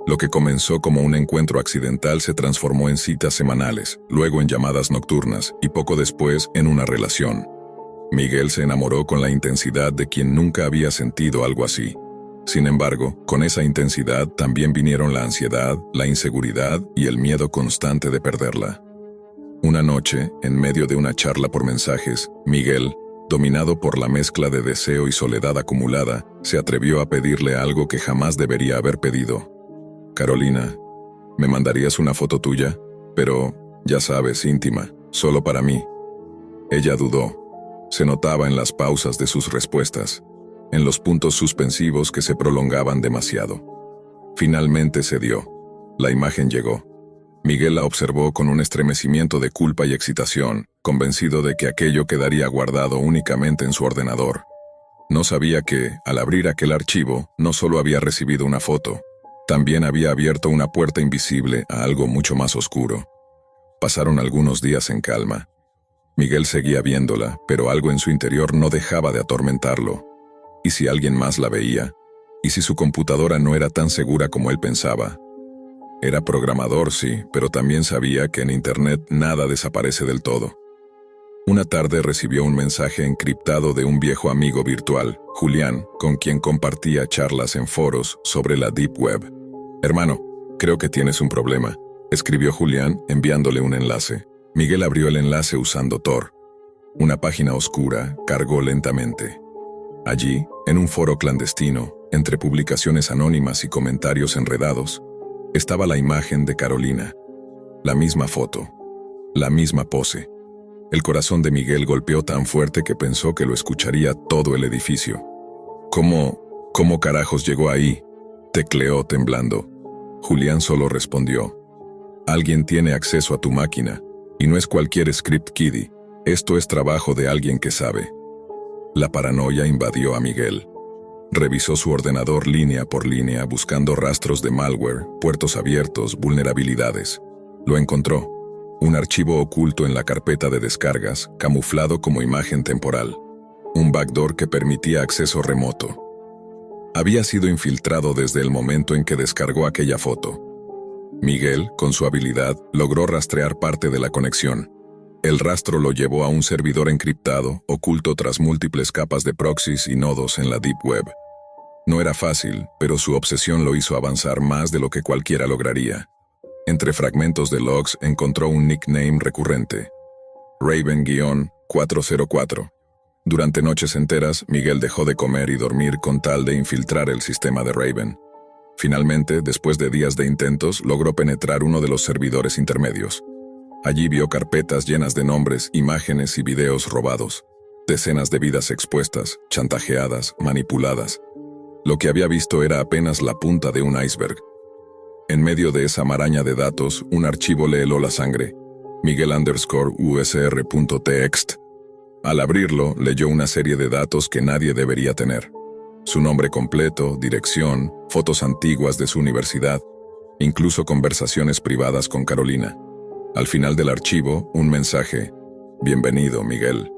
Lo que comenzó como un encuentro accidental se transformó en citas semanales, luego en llamadas nocturnas y poco después en una relación. Miguel se enamoró con la intensidad de quien nunca había sentido algo así. Sin embargo, con esa intensidad también vinieron la ansiedad, la inseguridad y el miedo constante de perderla. Una noche, en medio de una charla por mensajes, Miguel, dominado por la mezcla de deseo y soledad acumulada, se atrevió a pedirle algo que jamás debería haber pedido. «Carolina, ¿me mandarías una foto tuya? Pero, ya sabes, íntima, solo para mí». Ella dudó. Se notaba en las pausas de sus respuestas, en los puntos suspensivos que se prolongaban demasiado. Finalmente cedió. La imagen llegó. Miguel la observó con un estremecimiento de culpa y excitación, convencido de que aquello quedaría guardado únicamente en su ordenador. No sabía que, al abrir aquel archivo, no solo había recibido una foto, también había abierto una puerta invisible a algo mucho más oscuro. Pasaron algunos días en calma. Miguel seguía viéndola, pero algo en su interior no dejaba de atormentarlo. ¿Y si alguien más la veía? ¿Y si su computadora no era tan segura como él pensaba? Era programador, sí, pero también sabía que en Internet nada desaparece del todo. Una tarde recibió un mensaje encriptado de un viejo amigo virtual, Julián, con quien compartía charlas en foros sobre la Deep Web. «Hermano, creo que tienes un problema», escribió Julián enviándole un enlace. Miguel abrió el enlace usando Tor. Una página oscura cargó lentamente. Allí, en un foro clandestino, Entre publicaciones anónimas y comentarios enredados, estaba la imagen de Carolina. La misma foto, la misma pose. El corazón de Miguel golpeó tan fuerte que pensó que lo escucharía todo el edificio. ¿Cómo carajos llegó ahí?, tecleó temblando. Julián solo respondió: alguien tiene acceso a tu máquina, y no es cualquier script kiddie. Esto es trabajo de alguien que sabe. La paranoia invadió a Miguel. Revisó su ordenador línea por línea buscando rastros de malware, puertos abiertos, vulnerabilidades. Lo encontró. Un archivo oculto en la carpeta de descargas, camuflado como imagen temporal. Un backdoor que permitía acceso remoto. Había sido infiltrado desde el momento en que descargó aquella foto. Miguel, con su habilidad, logró rastrear parte de la conexión. El rastro lo llevó a un servidor encriptado, oculto tras múltiples capas de proxies y nodos en la Deep Web. No era fácil, pero su obsesión lo hizo avanzar más de lo que cualquiera lograría. Entre fragmentos de logs encontró un nickname recurrente: Raven-404. Durante noches enteras, Miguel dejó de comer y dormir con tal de infiltrar el sistema de Raven. Finalmente, después de días de intentos, logró penetrar uno de los servidores intermedios. Allí vio carpetas llenas de nombres, imágenes y videos robados. Decenas de vidas expuestas, chantajeadas, manipuladas. Lo que había visto era apenas la punta de un iceberg. En medio de esa maraña de datos, un archivo le heló la sangre. Miguel_usr.txt. Al abrirlo, leyó una serie de datos que nadie debería tener. Su nombre completo, dirección, fotos antiguas de su universidad, incluso conversaciones privadas con Carolina. Al final del archivo, un mensaje: bienvenido, Miguel.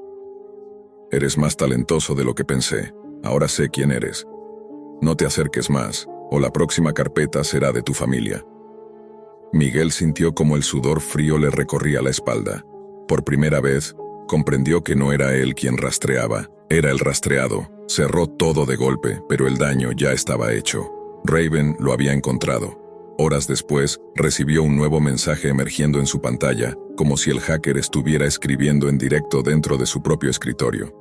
Eres más talentoso de lo que pensé. Ahora sé quién eres. No te acerques más, o la próxima carpeta será de tu familia. Miguel sintió como el sudor frío le recorría la espalda. Por primera vez, comprendió que no era él quien rastreaba, era el rastreado. Cerró todo de golpe, pero el daño ya estaba hecho. Raven lo había encontrado. Horas después, recibió un nuevo mensaje emergiendo en su pantalla, como si el hacker estuviera escribiendo en directo dentro de su propio escritorio.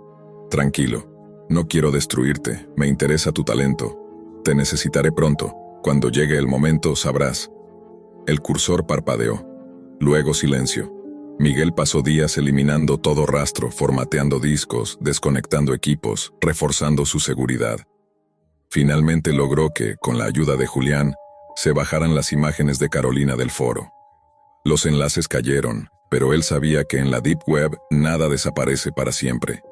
Tranquilo, no quiero destruirte, me interesa tu talento. Te necesitaré pronto. Cuando llegue el momento, sabrás. El cursor parpadeó. Luego silencio. Miguel pasó días eliminando todo rastro, formateando discos, desconectando equipos, reforzando su seguridad. Finalmente logró que, con la ayuda de Julián, se bajaran las imágenes de Carolina del foro. Los enlaces cayeron, pero él sabía que en la Deep Web nada desaparece para siempre.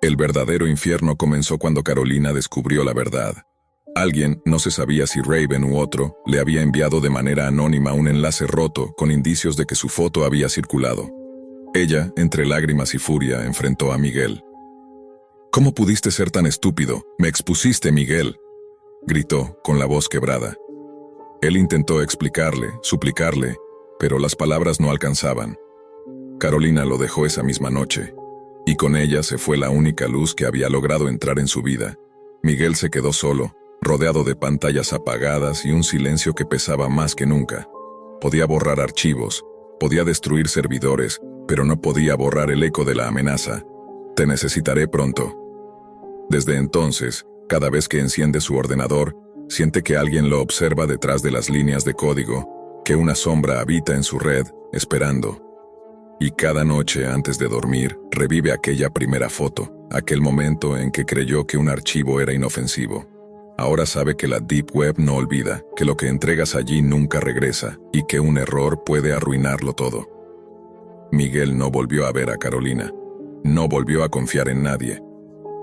El verdadero infierno comenzó cuando Carolina descubrió la verdad. Alguien, no se sabía si Raven u otro, le había enviado de manera anónima un enlace roto con indicios de que su foto había circulado. Ella, entre lágrimas y furia, enfrentó a Miguel. «¿Cómo pudiste ser tan estúpido? Me expusiste, Miguel», gritó, con la voz quebrada. Él intentó explicarle, suplicarle, pero las palabras no alcanzaban. Carolina lo dejó esa misma noche, y con ella se fue la única luz que había logrado entrar en su vida. Miguel se quedó solo, rodeado de pantallas apagadas y un silencio que pesaba más que nunca. Podía borrar archivos, podía destruir servidores, pero no podía borrar el eco de la amenaza. «Te necesitaré pronto». Desde entonces, cada vez que enciende su ordenador, siente que alguien lo observa detrás de las líneas de código, que una sombra habita en su red, esperando. Y cada noche antes de dormir, revive aquella primera foto, aquel momento en que creyó que un archivo era inofensivo. Ahora sabe que la Deep Web no olvida, que lo que entregas allí nunca regresa, y que un error puede arruinarlo todo. Miguel no volvió a ver a Carolina. No volvió a confiar en nadie.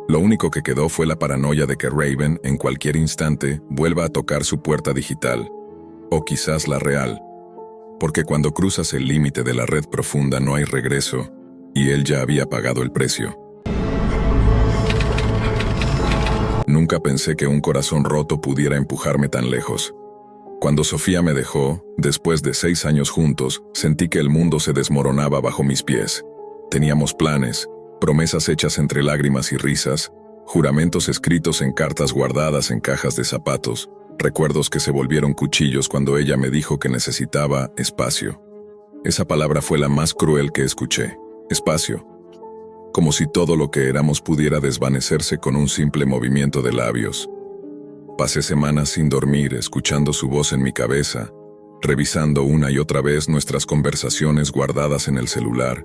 Lo único que quedó fue la paranoia de que Raven, en cualquier instante, vuelva a tocar su puerta digital. O quizás la real. Porque cuando cruzas el límite de la red profunda no hay regreso, y él ya había pagado el precio. Nunca pensé que un corazón roto pudiera empujarme tan lejos. Cuando Sofía me dejó, después de 6 años juntos, sentí que el mundo se desmoronaba bajo mis pies. Teníamos planes, promesas hechas entre lágrimas y risas, juramentos escritos en cartas guardadas en cajas de zapatos, recuerdos que se volvieron cuchillos cuando ella me dijo que necesitaba espacio. Esa palabra fue la más cruel que escuché, espacio. Como si todo lo que éramos pudiera desvanecerse con un simple movimiento de labios. Pasé semanas sin dormir, escuchando su voz en mi cabeza, revisando una y otra vez nuestras conversaciones guardadas en el celular,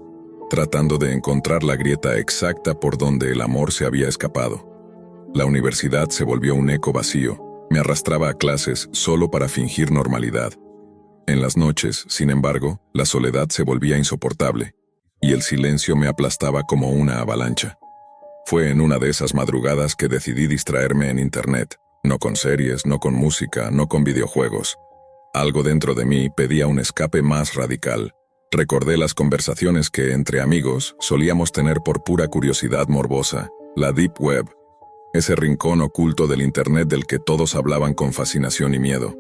tratando de encontrar la grieta exacta por donde el amor se había escapado. La universidad se volvió un eco vacío. Me arrastraba a clases solo para fingir normalidad. En las noches, sin embargo, la soledad se volvía insoportable, y el silencio me aplastaba como una avalancha. Fue en una de esas madrugadas que decidí distraerme en internet, no con series, no con música, no con videojuegos. Algo dentro de mí pedía un escape más radical. Recordé las conversaciones que, entre amigos, solíamos tener por pura curiosidad morbosa, la Deep Web, ese rincón oculto del internet del que todos hablaban con fascinación y miedo.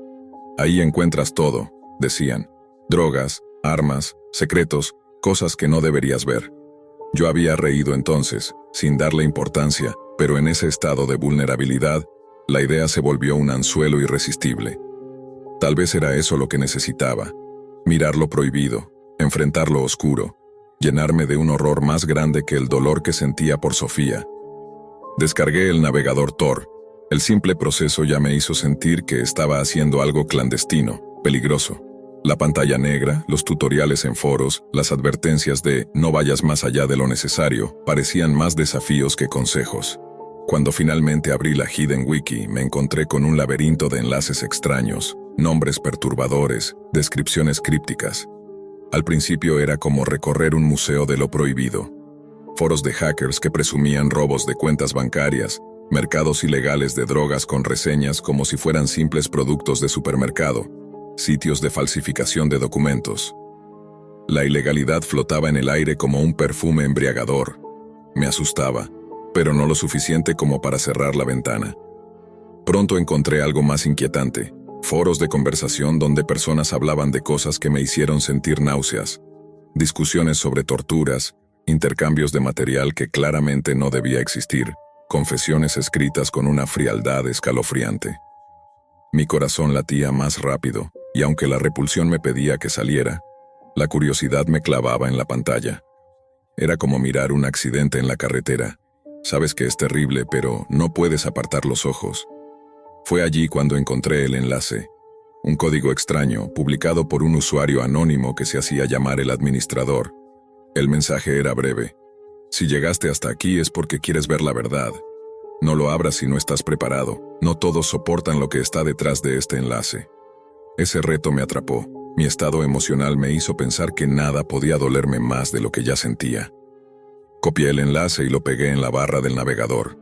Ahí encuentras todo, decían. Drogas, armas, secretos, cosas que no deberías ver. Yo había reído entonces, sin darle importancia, pero en ese estado de vulnerabilidad, la idea se volvió un anzuelo irresistible. Tal vez era eso lo que necesitaba. Mirar lo prohibido, enfrentar lo oscuro, llenarme de un horror más grande que el dolor que sentía por Sofía. Descargué el navegador Tor. El simple proceso ya me hizo sentir que estaba haciendo algo clandestino, peligroso. La pantalla negra, los tutoriales en foros, las advertencias de «no vayas más allá de lo necesario» parecían más desafíos que consejos. Cuando finalmente abrí la Hidden Wiki, me encontré con un laberinto de enlaces extraños, nombres perturbadores, descripciones crípticas. Al principio era como recorrer un museo de lo prohibido. Foros de hackers que presumían robos de cuentas bancarias, mercados ilegales de drogas con reseñas como si fueran simples productos de supermercado, sitios de falsificación de documentos. La ilegalidad flotaba en el aire como un perfume embriagador. Me asustaba, pero no lo suficiente como para cerrar la ventana. Pronto encontré algo más inquietante, foros de conversación donde personas hablaban de cosas que me hicieron sentir náuseas, discusiones sobre torturas, intercambios de material que claramente no debía existir, confesiones escritas con una frialdad escalofriante. Mi corazón latía más rápido, y aunque la repulsión me pedía que saliera, la curiosidad me clavaba en la pantalla. Era como mirar un accidente en la carretera. Sabes que es terrible, pero no puedes apartar los ojos. Fue allí cuando encontré el enlace, un código extraño publicado por un usuario anónimo que se hacía llamar el administrador. El mensaje era breve. Si llegaste hasta aquí es porque quieres ver la verdad. No lo abras si no estás preparado. No todos soportan lo que está detrás de este enlace. Ese reto me atrapó. Mi estado emocional me hizo pensar que nada podía dolerme más de lo que ya sentía. Copié el enlace y lo pegué en la barra del navegador.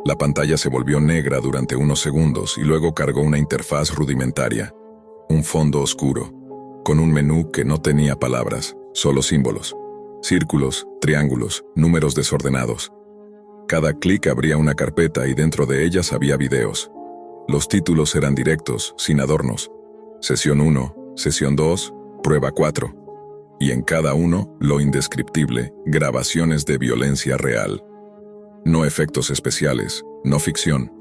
La pantalla se volvió negra durante unos segundos y luego cargó una interfaz rudimentaria. Un fondo oscuro, con un menú que no tenía palabras, solo símbolos. Círculos, triángulos, números desordenados. Cada clic abría una carpeta y dentro de ellas había videos. Los títulos eran directos, sin adornos. Sesión 1, Sesión 2, Prueba 4. Y en cada uno, lo indescriptible, grabaciones de violencia real. No efectos especiales, no ficción.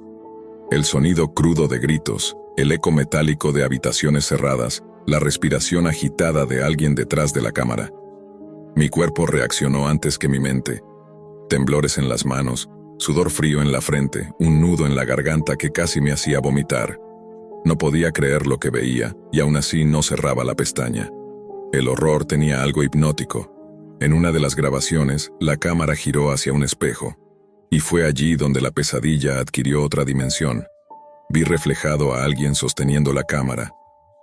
El sonido crudo de gritos, el eco metálico de habitaciones cerradas, la respiración agitada de alguien detrás de la cámara. Mi cuerpo reaccionó antes que mi mente. Temblores en las manos, sudor frío en la frente, un nudo en la garganta que casi me hacía vomitar. No podía creer lo que veía, y aún así no cerraba la pestaña. El horror tenía algo hipnótico. En una de las grabaciones, la cámara giró hacia un espejo, y fue allí donde la pesadilla adquirió otra dimensión. Vi reflejado a alguien sosteniendo la cámara,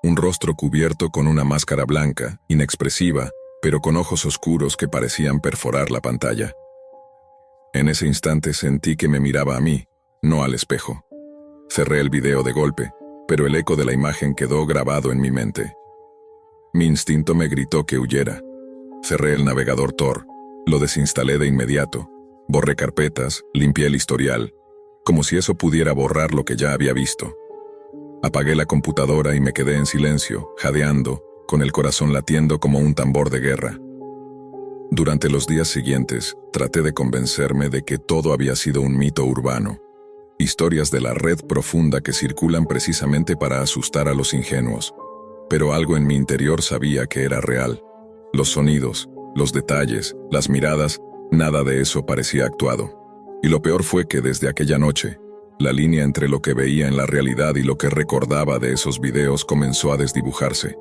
un rostro cubierto con una máscara blanca, inexpresiva, pero con ojos oscuros que parecían perforar la pantalla. En ese instante sentí que me miraba a mí, no al espejo. Cerré el video de golpe, pero el eco de la imagen quedó grabado en mi mente. Mi instinto me gritó que huyera. Cerré el navegador Tor, lo desinstalé de inmediato, borré carpetas, limpié el historial, como si eso pudiera borrar lo que ya había visto. Apagué la computadora y me quedé en silencio, jadeando, con el corazón latiendo como un tambor de guerra. Durante los días siguientes, traté de convencerme de que todo había sido un mito urbano. Historias de la red profunda que circulan precisamente para asustar a los ingenuos. Pero algo en mi interior sabía que era real. Los sonidos, los detalles, las miradas, nada de eso parecía actuado. Y lo peor fue que desde aquella noche, La línea entre lo que veía en la realidad y lo que recordaba de esos videos comenzó a desdibujarse.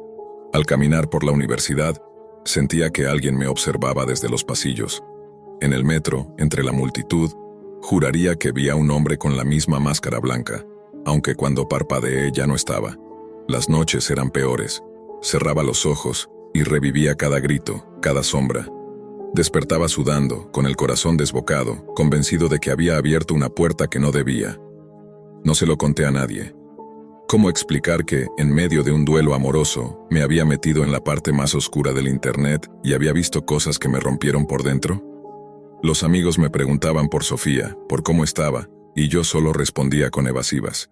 Al caminar por la universidad, sentía que alguien me observaba desde los pasillos. En el metro, entre la multitud, juraría que vi a un hombre con la misma máscara blanca, aunque cuando parpadeé ya no estaba. Las noches eran peores. Cerraba los ojos y revivía cada grito, cada sombra. Despertaba sudando, con el corazón desbocado, convencido de que había abierto una puerta que no debía. No se lo conté a nadie. ¿Cómo explicar que, en medio de un duelo amoroso, me había metido en la parte más oscura del internet y había visto cosas que me rompieron por dentro? Los amigos me preguntaban por Sofía, por cómo estaba, y yo solo respondía con evasivas.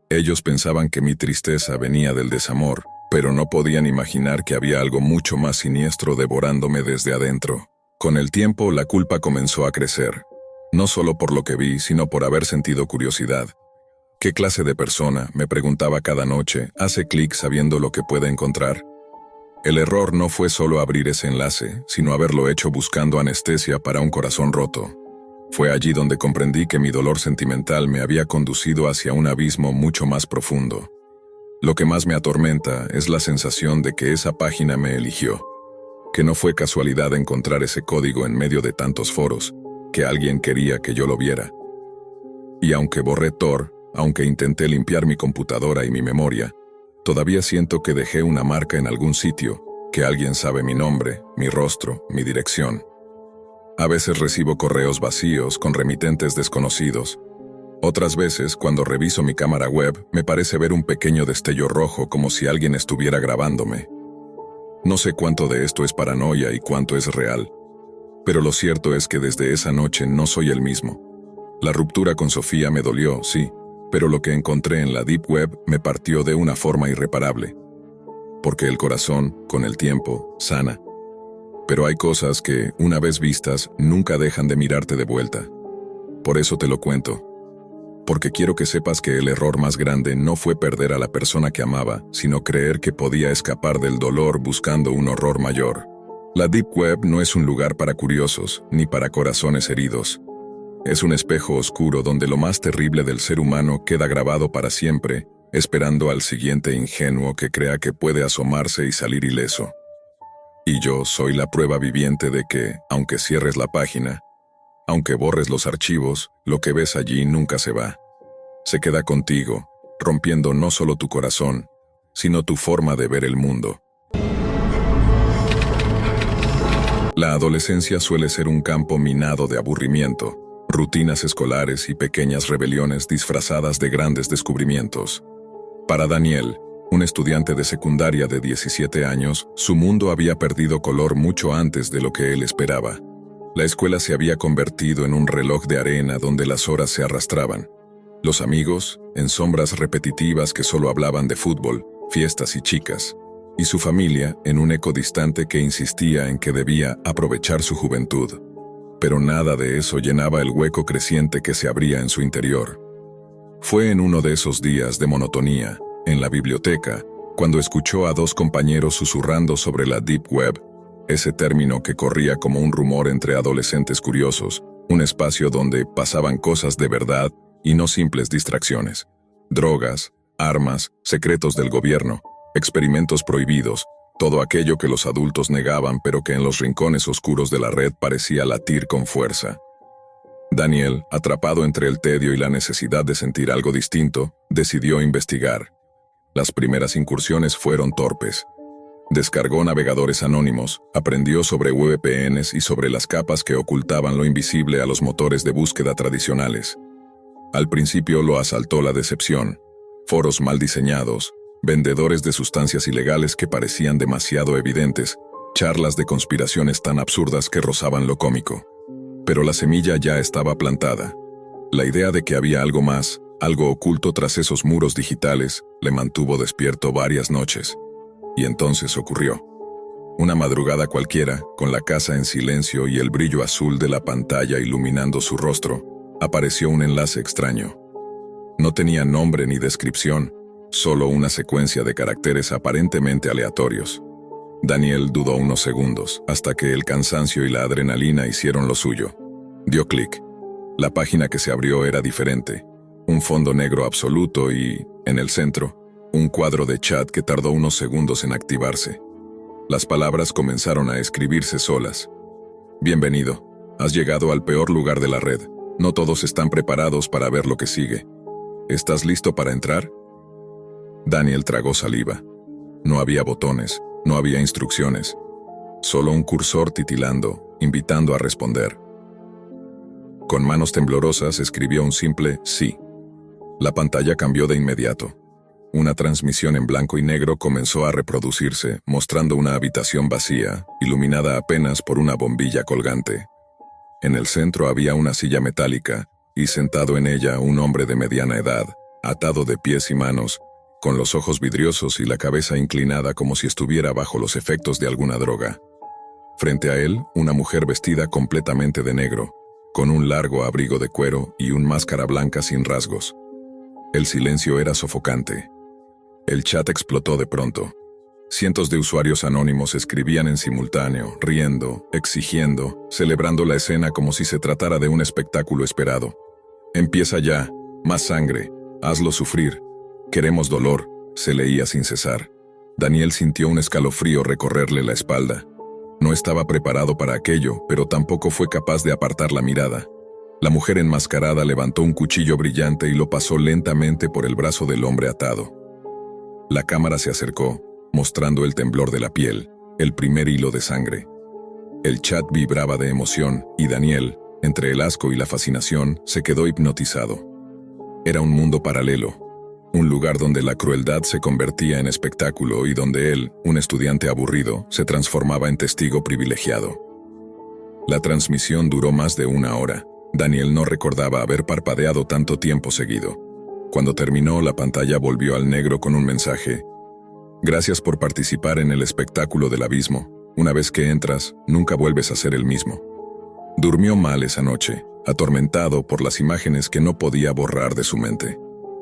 Ellos pensaban que mi tristeza venía del desamor, pero no podían imaginar que había algo mucho más siniestro devorándome desde adentro. Con el tiempo, la culpa comenzó a crecer. No solo por lo que vi, sino por haber sentido curiosidad. ¿Qué clase de persona, me preguntaba cada noche, hace clic sabiendo lo que puede encontrar? El error no fue solo abrir ese enlace, sino haberlo hecho buscando anestesia para un corazón roto. Fue allí donde comprendí que mi dolor sentimental me había conducido hacia un abismo mucho más profundo. Lo que más me atormenta es la sensación de que esa página me eligió, que no fue casualidad encontrar ese código en medio de tantos foros, que alguien quería que yo lo viera. Y aunque borré Tor, aunque intenté limpiar mi computadora y mi memoria, todavía siento que dejé una marca en algún sitio, que alguien sabe mi nombre, mi rostro, mi dirección. A veces recibo correos vacíos con remitentes desconocidos. Otras veces, cuando reviso mi cámara web, me parece ver un pequeño destello rojo como si alguien estuviera grabándome. No sé cuánto de esto es paranoia y cuánto es real, pero lo cierto es que desde esa noche no soy el mismo. La ruptura con Sofía me dolió, sí, pero lo que encontré en la Deep Web me partió de una forma irreparable. Porque el corazón, con el tiempo, sana. Pero hay cosas que, una vez vistas, nunca dejan de mirarte de vuelta. Por eso te lo cuento. Porque quiero que sepas que el error más grande no fue perder a la persona que amaba, sino creer que podía escapar del dolor buscando un horror mayor. La Deep Web no es un lugar para curiosos, ni para corazones heridos. Es un espejo oscuro donde lo más terrible del ser humano queda grabado para siempre, esperando al siguiente ingenuo que crea que puede asomarse y salir ileso. Y yo soy la prueba viviente de que, aunque cierres la página, aunque borres los archivos, lo que ves allí nunca se va. Se queda contigo, rompiendo no solo tu corazón, sino tu forma de ver el mundo. La adolescencia suele ser un campo minado de aburrimiento, rutinas escolares y pequeñas rebeliones disfrazadas de grandes descubrimientos. Para Daniel, un estudiante de secundaria de 17 años, su mundo había perdido color mucho antes de lo que él esperaba. La escuela se había convertido en un reloj de arena donde las horas se arrastraban. Los amigos, en sombras repetitivas que solo hablaban de fútbol, fiestas y chicas. Y su familia, en un eco distante que insistía en que debía aprovechar su juventud. Pero nada de eso llenaba el hueco creciente que se abría en su interior. Fue en uno de esos días de monotonía, en la biblioteca, cuando escuchó a dos compañeros susurrando sobre la Deep Web, ese término que corría como un rumor entre adolescentes curiosos, un espacio donde pasaban cosas de verdad y no simples distracciones. Drogas, armas, secretos del gobierno, experimentos prohibidos, todo aquello que los adultos negaban pero que en los rincones oscuros de la red parecía latir con fuerza. Daniel, atrapado entre el tedio y la necesidad de sentir algo distinto, decidió investigar. Las primeras incursiones fueron torpes. Descargó navegadores anónimos, aprendió sobre VPNs y sobre las capas que ocultaban lo invisible a los motores de búsqueda tradicionales. Al principio lo asaltó la decepción. Foros mal diseñados, vendedores de sustancias ilegales que parecían demasiado evidentes, charlas de conspiraciones tan absurdas que rozaban lo cómico. Pero la semilla ya estaba plantada. La idea de que había algo más, algo oculto tras esos muros digitales, le mantuvo despierto varias noches. Y entonces ocurrió. Una madrugada cualquiera, con la casa en silencio y el brillo azul de la pantalla iluminando su rostro, apareció un enlace extraño. No tenía nombre ni descripción, solo una secuencia de caracteres aparentemente aleatorios. Daniel dudó unos segundos, hasta que el cansancio y la adrenalina hicieron lo suyo. Dio clic. La página que se abrió era diferente. un fondo negro absoluto y, en el centro, un cuadro de chat que tardó unos segundos en activarse. Las palabras comenzaron a escribirse solas. Bienvenido. Has llegado al peor lugar de la red. No todos están preparados para ver lo que sigue. ¿Estás listo para entrar? Daniel tragó saliva. No había botones, no había instrucciones. Solo un cursor titilando, invitando a responder. Con manos temblorosas escribió un simple sí. La pantalla cambió de inmediato. Una transmisión en blanco y negro comenzó a reproducirse, mostrando una habitación vacía, iluminada apenas por una bombilla colgante. En el centro había una silla metálica, y sentado en ella un hombre de mediana edad, atado de pies y manos, con los ojos vidriosos y la cabeza inclinada como si estuviera bajo los efectos de alguna droga. Frente a él, una mujer vestida completamente de negro, con un largo abrigo de cuero y una máscara blanca sin rasgos. El silencio era sofocante. El chat explotó de pronto. Cientos de usuarios anónimos escribían en simultáneo, riendo, exigiendo, celebrando la escena como si se tratara de un espectáculo esperado. «Empieza ya, más sangre, hazlo sufrir. Queremos dolor», se leía sin cesar. Daniel sintió un escalofrío recorrerle la espalda. No estaba preparado para aquello, pero tampoco fue capaz de apartar la mirada. La mujer enmascarada levantó un cuchillo brillante y lo pasó lentamente por el brazo del hombre atado. La cámara se acercó, mostrando el temblor de la piel, el primer hilo de sangre. El chat vibraba de emoción y Daniel, entre el asco y la fascinación, se quedó hipnotizado. Era un mundo paralelo, un lugar donde la crueldad se convertía en espectáculo y donde él, un estudiante aburrido, se transformaba en testigo privilegiado. La transmisión duró más de 1 hora. Daniel no recordaba haber parpadeado tanto tiempo seguido. Cuando terminó, la pantalla volvió al negro con un mensaje. «Gracias por participar en el espectáculo del abismo. Una vez que entras, nunca vuelves a ser el mismo». Durmió mal esa noche, atormentado por las imágenes que no podía borrar de su mente.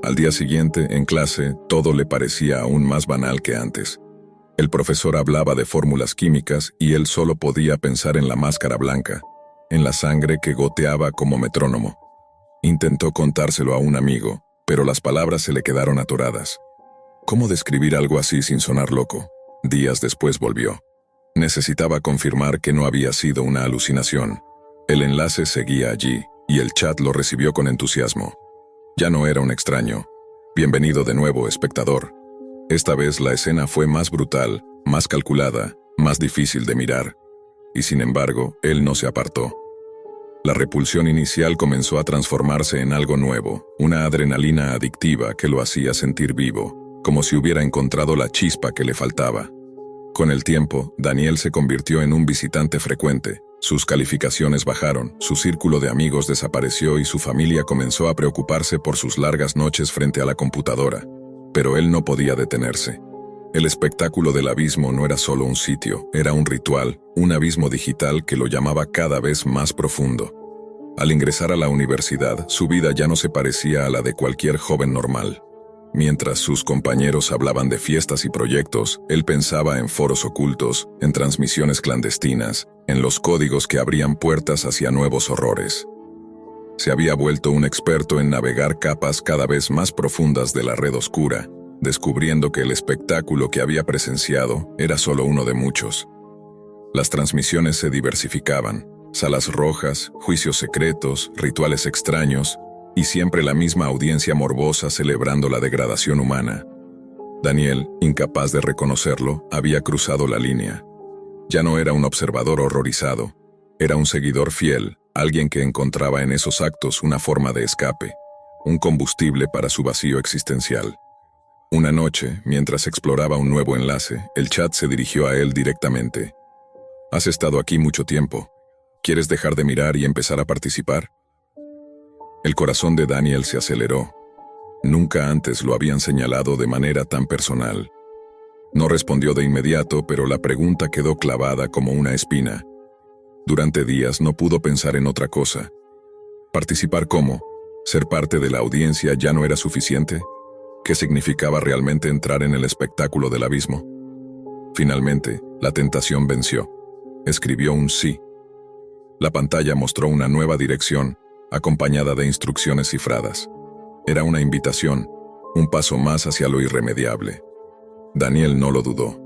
Al día siguiente, en clase, todo le parecía aún más banal que antes. El profesor hablaba de fórmulas químicas y él solo podía pensar en la máscara blanca, en la sangre que goteaba como metrónomo. Intentó contárselo a un amigo, pero las palabras se le quedaron atoradas. ¿Cómo describir algo así sin sonar loco? Días después volvió. Necesitaba confirmar que no había sido una alucinación. El enlace seguía allí, y el chat lo recibió con entusiasmo. Ya no era un extraño. «Bienvenido de nuevo, espectador». Esta vez la escena fue más brutal, más calculada, más difícil de mirar. Y sin embargo, él no se apartó. La repulsión inicial comenzó a transformarse en algo nuevo, una adrenalina adictiva que lo hacía sentir vivo, como si hubiera encontrado la chispa que le faltaba. Con el tiempo, Daniel se convirtió en un visitante frecuente. Sus calificaciones bajaron, su círculo de amigos desapareció y su familia comenzó a preocuparse por sus largas noches frente a la computadora. Pero él no podía detenerse. El espectáculo del abismo no era solo un sitio, era un ritual, un abismo digital que lo llamaba cada vez más profundo. Al ingresar a la universidad, su vida ya no se parecía a la de cualquier joven normal. Mientras sus compañeros hablaban de fiestas y proyectos, él pensaba en foros ocultos, en transmisiones clandestinas, en los códigos que abrían puertas hacia nuevos horrores. Se había vuelto un experto en navegar capas cada vez más profundas de la red oscura, descubriendo que el espectáculo que había presenciado era solo uno de muchos. Las transmisiones se diversificaban, salas rojas, juicios secretos, rituales extraños, y siempre la misma audiencia morbosa celebrando la degradación humana. Daniel, incapaz de reconocerlo, había cruzado la línea. Ya no era un observador horrorizado, era un seguidor fiel, alguien que encontraba en esos actos una forma de escape, un combustible para su vacío existencial. Una noche, mientras exploraba un nuevo enlace, el chat se dirigió a él directamente. «Has estado aquí mucho tiempo. ¿Quieres dejar de mirar y empezar a participar?» El corazón de Daniel se aceleró. Nunca antes lo habían señalado de manera tan personal. No respondió de inmediato, pero la pregunta quedó clavada como una espina. Durante días no pudo pensar en otra cosa. ¿Participar cómo? ¿Ser parte de la audiencia ya no era suficiente? ¿Qué significaba realmente entrar en el espectáculo del abismo? Finalmente, la tentación venció. Escribió un sí. La pantalla mostró una nueva dirección, acompañada de instrucciones cifradas. Era una invitación, un paso más hacia lo irremediable. Daniel no lo dudó.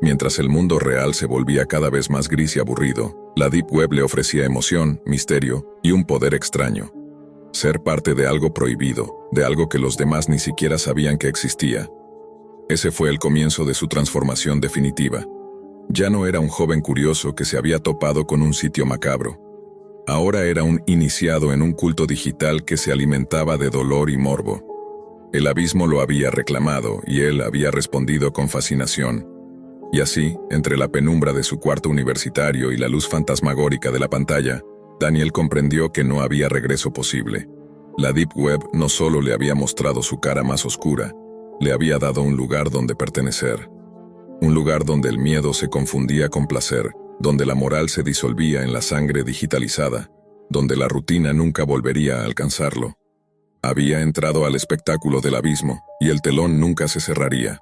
Mientras el mundo real se volvía cada vez más gris y aburrido, la Deep Web le ofrecía emoción, misterio y un poder extraño. Ser parte de algo prohibido, de algo que los demás ni siquiera sabían que existía. Ese fue el comienzo de su transformación definitiva. Ya no era un joven curioso que se había topado con un sitio macabro. Ahora era un iniciado en un culto digital que se alimentaba de dolor y morbo. El abismo lo había reclamado y él había respondido con fascinación. Y así, entre la penumbra de su cuarto universitario y la luz fantasmagórica de la pantalla, Daniel comprendió que no había regreso posible. La Deep Web no solo le había mostrado su cara más oscura, le había dado un lugar donde pertenecer. Un lugar donde el miedo se confundía con placer, donde la moral se disolvía en la sangre digitalizada, donde la rutina nunca volvería a alcanzarlo. Había entrado al espectáculo del abismo, y el telón nunca se cerraría.